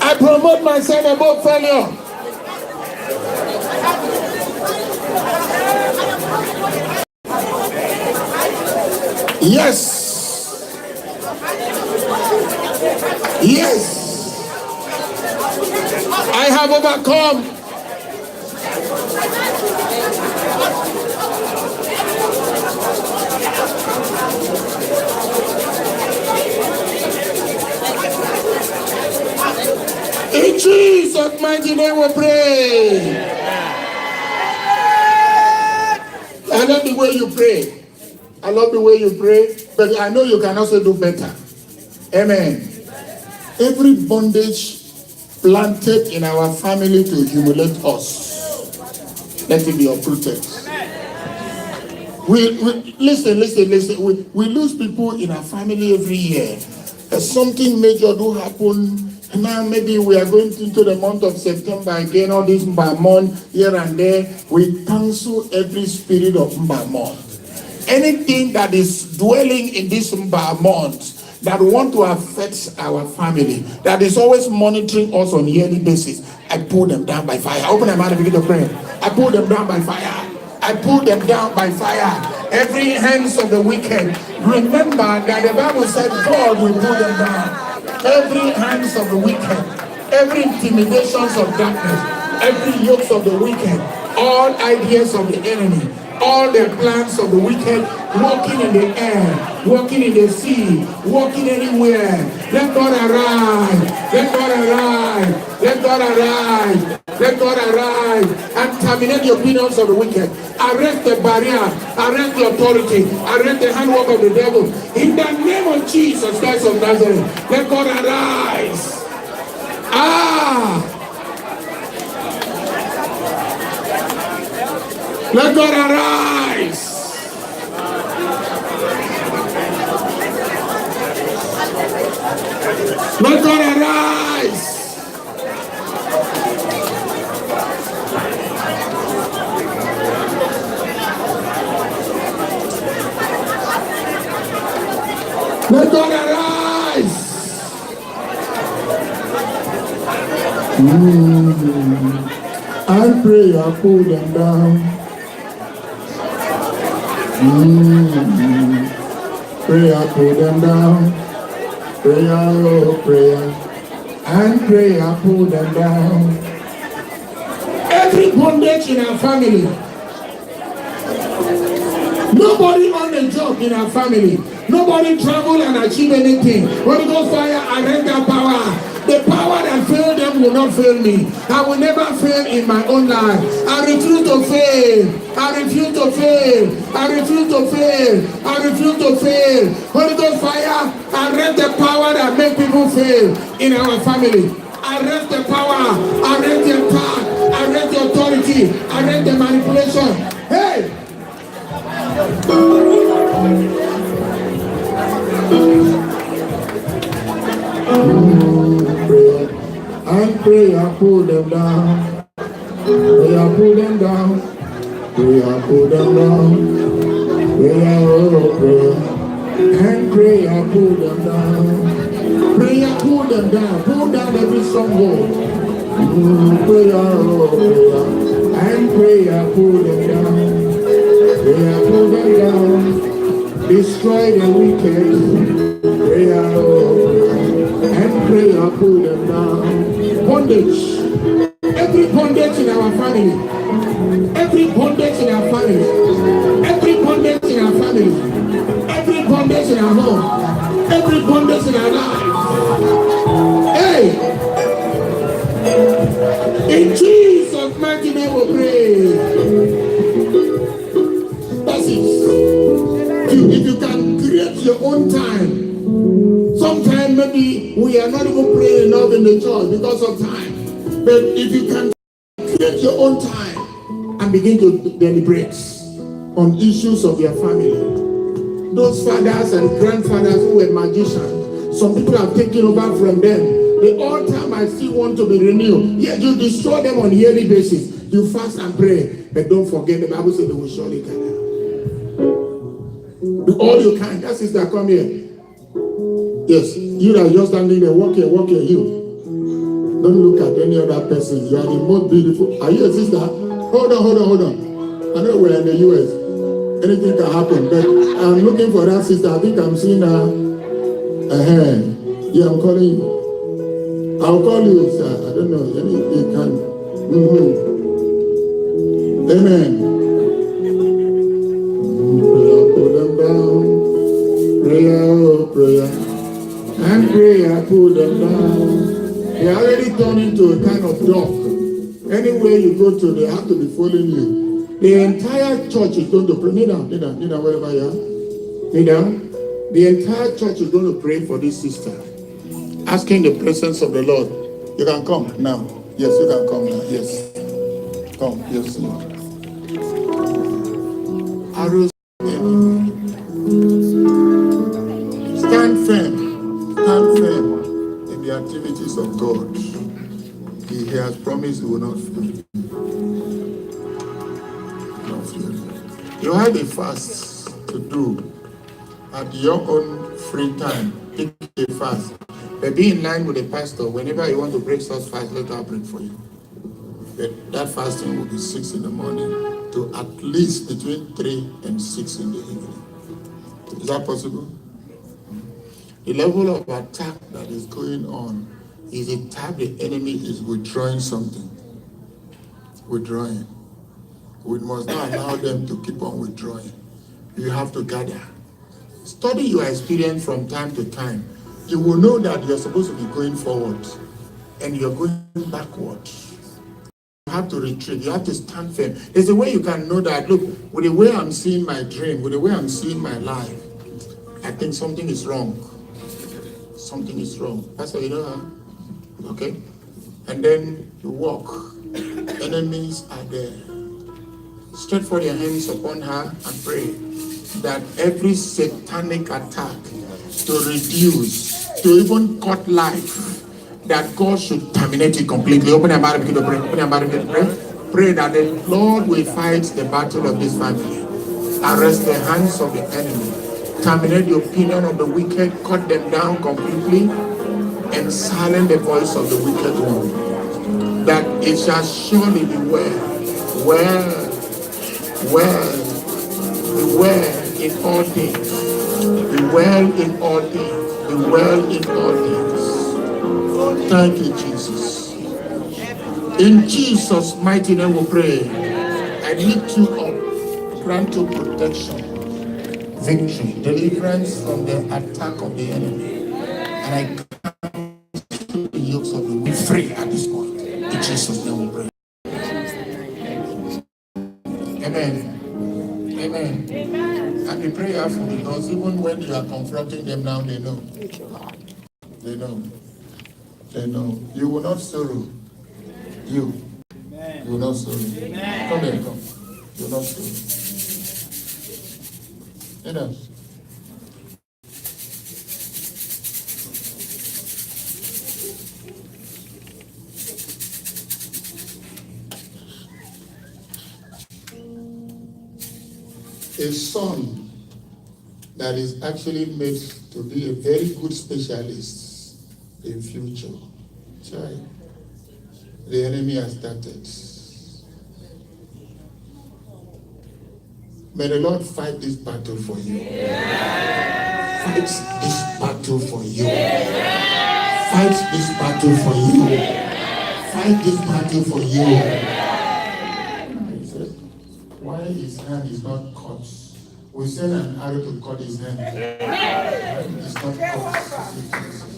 I promote myself above failure. Yes. Yes. I have overcome. In Jesus' mighty name we pray. I love the way you pray. I love the way you pray, but I know you can also do better. Amen. Every bondage planted in our family to humiliate us, let it be uprooted. We listen. We lose people in our family every year. Something major do happen. Now maybe we are going into the month of September again, all this Mbamon here and there. We cancel every spirit of Mbamon. Anything that is dwelling in this Mbamon that want to affect our family, that is always monitoring us on a yearly basis, I pull them down by fire. Open them out and begin to pray. I pull them down by fire. I pull them down by fire. Every hands of the wicked. Remember that the Bible said God will pull them down. Every hands of the wicked, every intimidations of darkness, every yokes of the wicked, all ideas of the enemy, all the plans of the wicked, walking in the air, walking in the sea, walking anywhere. Let God arise. Let God arise. Let God arise. Let God arise and terminate the opinions of the wicked. Arrest the barrier. Arrest the authority. Arrest the handwork of the devil. In the name of Jesus Christ of Nazareth, let God arise. Let God arise. Let God arise. Let God arise. I pray, I pull them down. Prayer, pull them down. Prayer, oh prayer. And prayer, pull them down. Every bondage in our family. Nobody on the job in our family. Nobody travel and achieve anything. Holy Ghost fire, arrest that power. The power that failed them will not fail me. I will never fail in my own life. I refuse to fail. I refuse to fail. I refuse to fail. I refuse to fail. Holy Ghost fire, arrest the power that make people fail in our family. Arrest the power. Arrest the attack. arrest the authority, arrest the manipulation. Hey! And prayer, pull them down. Prayer, pull them down. Prayer, pull them down. Prayer, oh, prayer. And prayer, pull them down. Prayer, pull them down. Pull down every stronghold. Prayer, oh, prayer. And prayer, pull them down. Prayer, pull them down. Destroy the wicked. Prayer, oh, prayer. And prayer, pull them down. Bondage. Every bondage in our family. Every bondage in our family. Every bondage in our family. Every bondage in our home, every bondage in our life. Hey! In Jesus' mighty name we pray. That's it. If you can create your own time, sometimes maybe we are not even praying enough in the church because of time. But if you can create your own time and begin to deliberate on issues of your family. Those fathers and grandfathers who were magicians, some people have taken over from them. The altar might still want to be renewed. Yet you destroy them on a yearly basis. You fast and pray. But don't forget, the Bible says they will surely gather. Do all you can. That sister, come here. Yes, you are just standing there. Walk here, you. Don't look at any other person. You are the most beautiful. Are you a sister? Hold on. I know we're in the US. Anything can happen, but I'm looking for that sister. I think I'm seeing her. Yeah, I'm calling you. I'll call you, sir. I don't know. You can. Amen. Prayer, pull them down. Prayer, oh, prayer. And prayer, pull them down. They are already turned into a kind of dog. Anywhere you go to, they have to be following you. The entire church is going to pray. Kneel down, wherever you are. Kneel down. The entire church is going to pray for this sister, asking the presence of the Lord. You can come now. Yes, you can come now. Yes. Come. Yes, Lord. Arrows. Stand firm. Stand firm in the activities of God. He has promised he will not fail. You have a fast to do at your own free time. Take a fast. But be in line with the pastor. Whenever you want to break such fast, let her break for you. But that fasting will be 6 in the morning to at least between 3 and 6 in the evening. Is that possible? The level of attack that is going on is a type the enemy is withdrawing something. Withdrawing. We must not allow them to keep on withdrawing. You have to gather. Study your experience from time to time. You will know that you're supposed to be going forward and you're going backward. You have to retreat. You have to stand firm. There's a way you can know that, look, with the way I'm seeing my dream, with the way I'm seeing my life, I think something is wrong. Something is wrong. Pastor, you know how? Okay? And then you walk. Enemies are there. Stretch forth your hands upon her and pray that every satanic attack to reduce, to even cut life, that God should terminate it completely. Open your mouth and begin to pray. Open your mouth and begin to pray. Pray that the Lord will fight the battle of this family. Arrest the hands of the enemy. Terminate the opinion of the wicked. Cut them down completely. And silence the voice of the wicked one. That it shall surely be well. Be well in all things. Be well in all things. Be well in all things. Thank you, Jesus. In Jesus' mighty name we pray. I lift you up. Grant you protection, victory, deliverance from the attack of the enemy. And I cancel the yokes of the wicked free at this point. In Jesus' name we pray. Amen. Amen. Amen. And be prayerful because even when you are confronting them now, they know. They know. They know. You will not sorrow. You. Amen. You will not sorrow. Come here, come. You will not sorrow. Get up. A son that is actually made to be a very good specialist in future. Child, the enemy has started. May the Lord fight this battle for you. Fight this battle for you. Fight this battle for you. Fight this battle for you. He said, why his hand is not cut? We send an arrow to cut his hand. It's not cut.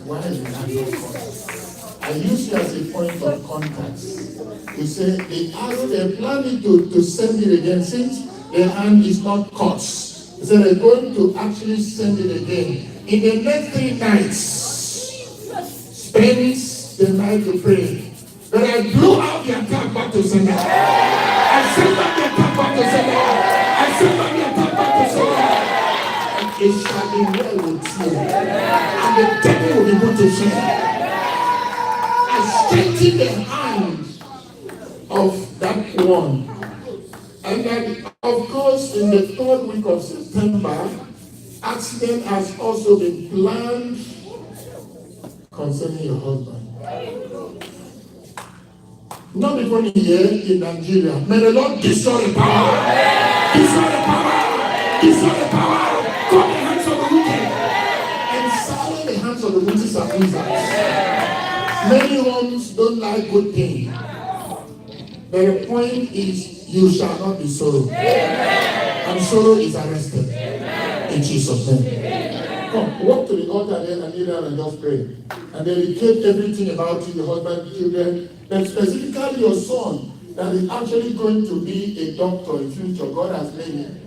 Why is his hand not cut? I use you as a point of contact. You say the arrow they're planning to send it again since the hand is not cut. So they're going to actually send it again. In the next 3 nights, spend the night to pray. But I blew out the attack back to sender. I sent back the attack back to sender. I sent back the attack back to sender. And it shall be well with you. And the devil will be put to shame. I strengthen the hand of that one. And then, of course, in the 3rd week of September, accident has also been planned concerning your husband. Not even here in Nigeria. May the Lord destroy the power. Destroy the power. Destroy the power. Cut the hands of the wicked. And silence the hands of the witches and wizards. Many homes don't like good things. But the point is, you shall not be sorrow. And sorrow is arrested. In Jesus' name. Come, walk to the altar there and kneel down and just pray. And dedicate everything about you, your husband, children, and specifically your son, that is actually going to be a doctor in future. God has made him.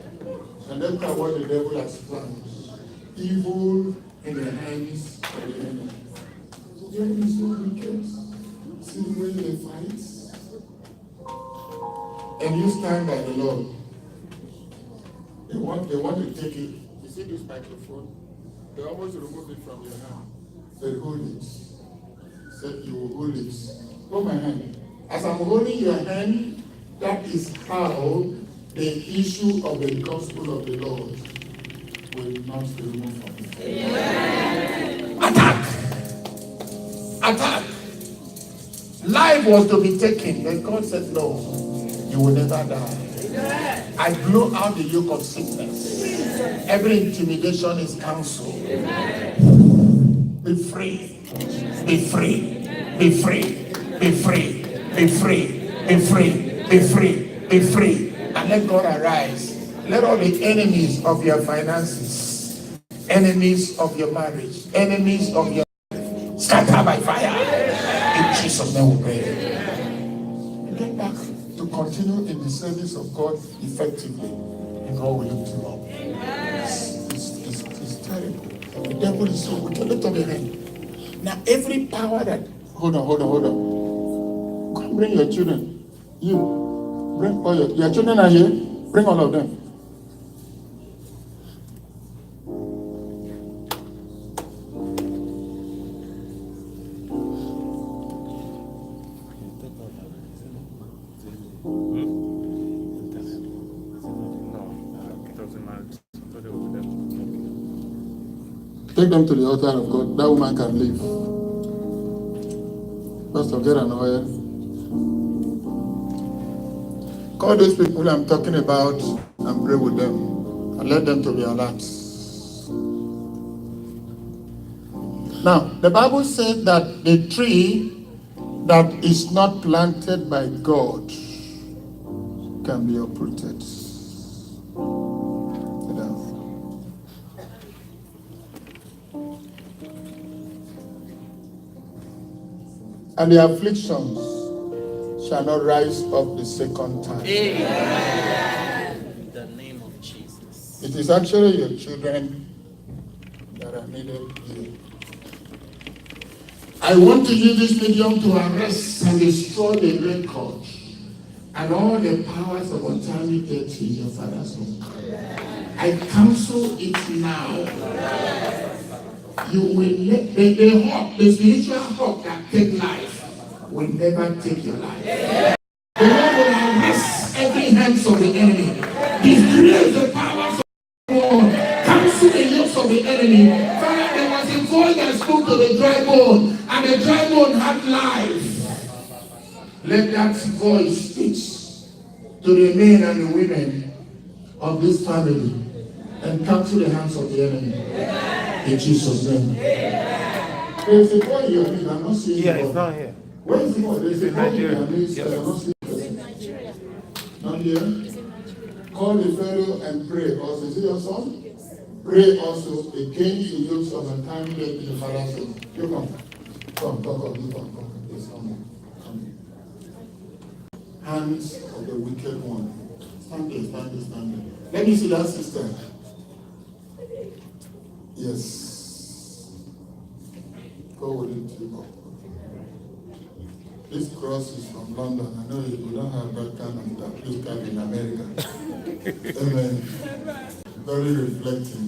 And look at what the devil has planned. Evil in the hands of the enemy. The enemy is so wicked. See the way they fight. And you stand by the Lord. They want to take it. You see this microphone? They almost remove it from your hand. They hold it. Said you will hold it. Hold my hand. As I'm holding your hand, that is how the issue of the gospel of the Lord will not be removed from you. Amen. Attack! Attack! Life was to be taken, but God said no. You will never die. I blow out the yoke of sickness. Every intimidation is cancelled. Be free. Be free. Be free. Be free. Be free. Be free. Be free. Be free. And let God arise. Let all the enemies of your finances, enemies of your marriage, enemies of your life, scatter by fire. In Jesus' name we pray. Get back to continue in the service of God effectively, and God will lift you up. It's terrible. The devil is so wicked. Lift up your hand. Now, every power that... Hold on. Come bring your children. You. Bring all your children are here. Bring all of them. Take them to the altar of God. That woman can leave. Pastor, get an oil. Call those people I'm talking about and pray with them. And let them to be alert. Now, the Bible said that the tree that is not planted by God can be uprooted. And the afflictions shall not rise up the second time. Amen. In the name of Jesus. It is actually your children that are needed here. I want to use this medium to arrest and destroy the record and all the powers of untimely death in your father's home. I cancel it now. You will let the spiritual hawk that take life will never take your life. The Lord will arrest every hands of the enemy. Disgrace the powers of God. Cancel the yokes of the enemy. Father, there was a voice that spoke to the dry bone, and the dry bone had life. Let that voice speak to the men and the women of this family and cancel the hands of the enemy. In Jesus' name. There's a boy here, I'm not seeing Yeah, it's not here. Where is the boy? There's a boy here, I'm Yes. not seeing it. Not here? Call the fellow and pray. Also, is it your son? Yes. Pray also against the yokes of untimely death in the father's home. You come. Come. Yes, come. Hands of the wicked one. Stand there. Let me see that sister. Yes. Go with it, you go. This cross is from London. I know you don't have that kind of stuff. This kind in America. Amen. Very reflecting,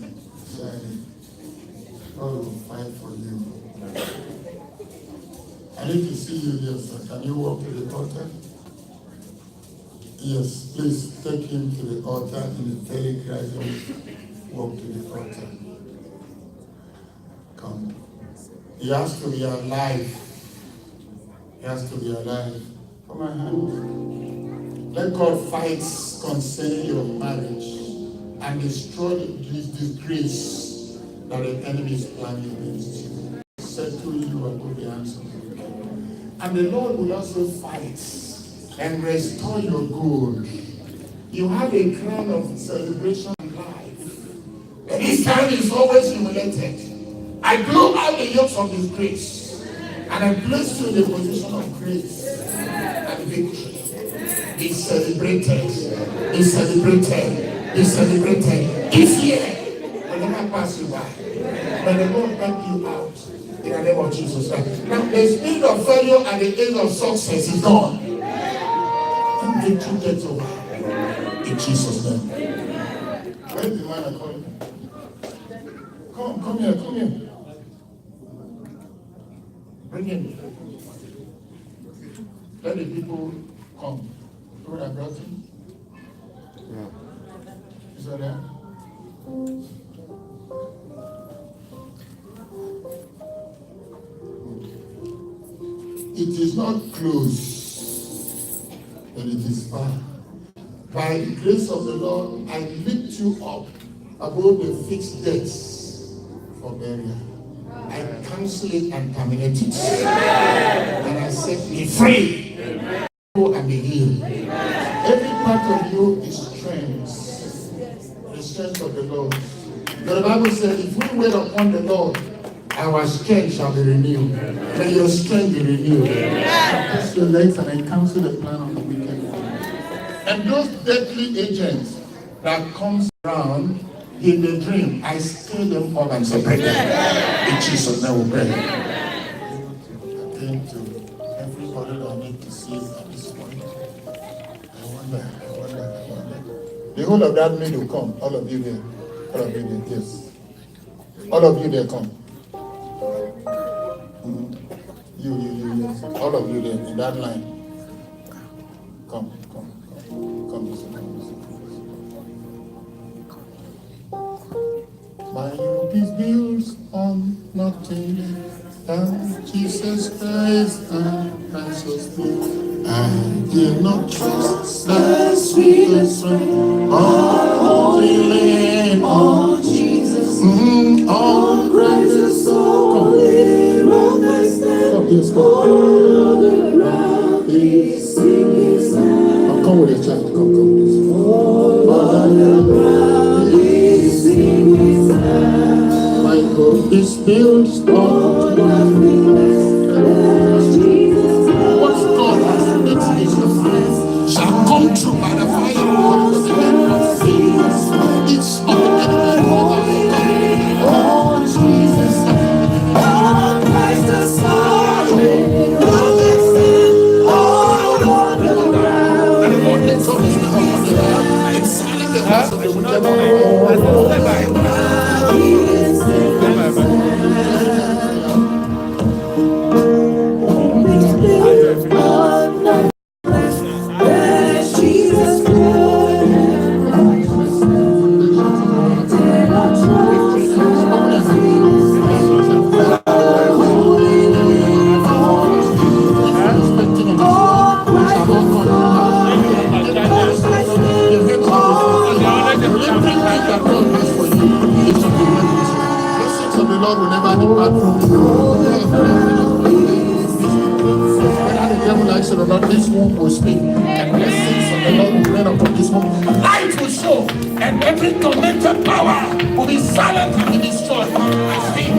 shining. God will fight for you. I need to see you here, sir. Can you walk to the altar? Yes, please take him to the altar in the very gradual. Walk to the altar. Come. He has to be alive. He has to be alive. Come on, hand. Let God fight concerning your marriage and destroy this disgrace that the enemy is planning against you. Settle you above the hands of the wicked. And the Lord will also fight and restore your good. You have a crown of celebration and life. And this time is always humiliated. I blow out the yokes of disgrace, and I place you in the position of grace and victory. Be celebrated. Be celebrated. Be celebrated. This year will never pass you by. But the Lord help you out in the name of Jesus Christ. Now the spirit of failure and the aim of success is gone. And victory gets over. In Jesus' name. Where is the man I call him? Come here. Bring him. Let the people come. You know what I brought him? Yeah. Is that there? It is not close, but it is far. By the grace of the Lord, I lift you up above the fixed debts for burial. I cancel it and terminate it. And I set me free. Go and be healed. Every part of you is strength. The strength of the Lord. The Bible says, if we wait upon the Lord, our strength shall be renewed. May your strength be renewed. Press your legs and I cancel the plan of the wicked one. And those deadly agents that comes around in the dream, I scale them up and separate them. In Jesus' name we pray. Again to everybody that need to see at this point. I wonder. The whole of that middle come. All of you there. Yes. All of you there come. You. Yes. All of you there in that line. Come. My hope is built on nothing than Jesus Christ and precious blood. I did not trust the sweetest friend, all only lean on Jesus. On Christ the solid rock I stand. Yes, all around me sing His song. Come with a child. Come. All around me sing His song. My hope is built on nothing less than Jesus. What God has mixed in your hands shall come true by the fire of the name of Jesus. It's not the enemy. Oh, Jesus. Oh, Christ the Son. Oh, on the ground. So they will get the Lord will never depart from you. Whether the devil likes it or not, this womb will speak. And blessings of the Lord will rain upon this womb. Light will show, and every tormented power will be silent and be destroyed. I speak,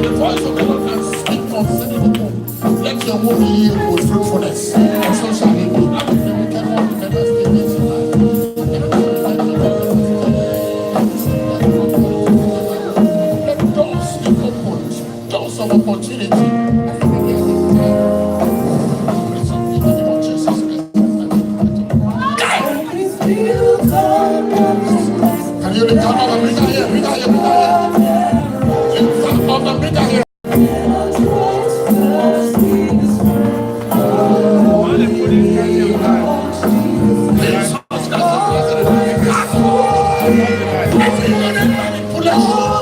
the voice of the Lord can speak concerning the womb. Let your womb yield with fruitfulness, and so shall it be. Out of the wicked one, the never stay in life. Doors of opportunity. Can you lift up the bigger here? Bigger here, bigger here. Lift up the bigger here. Every manipulation.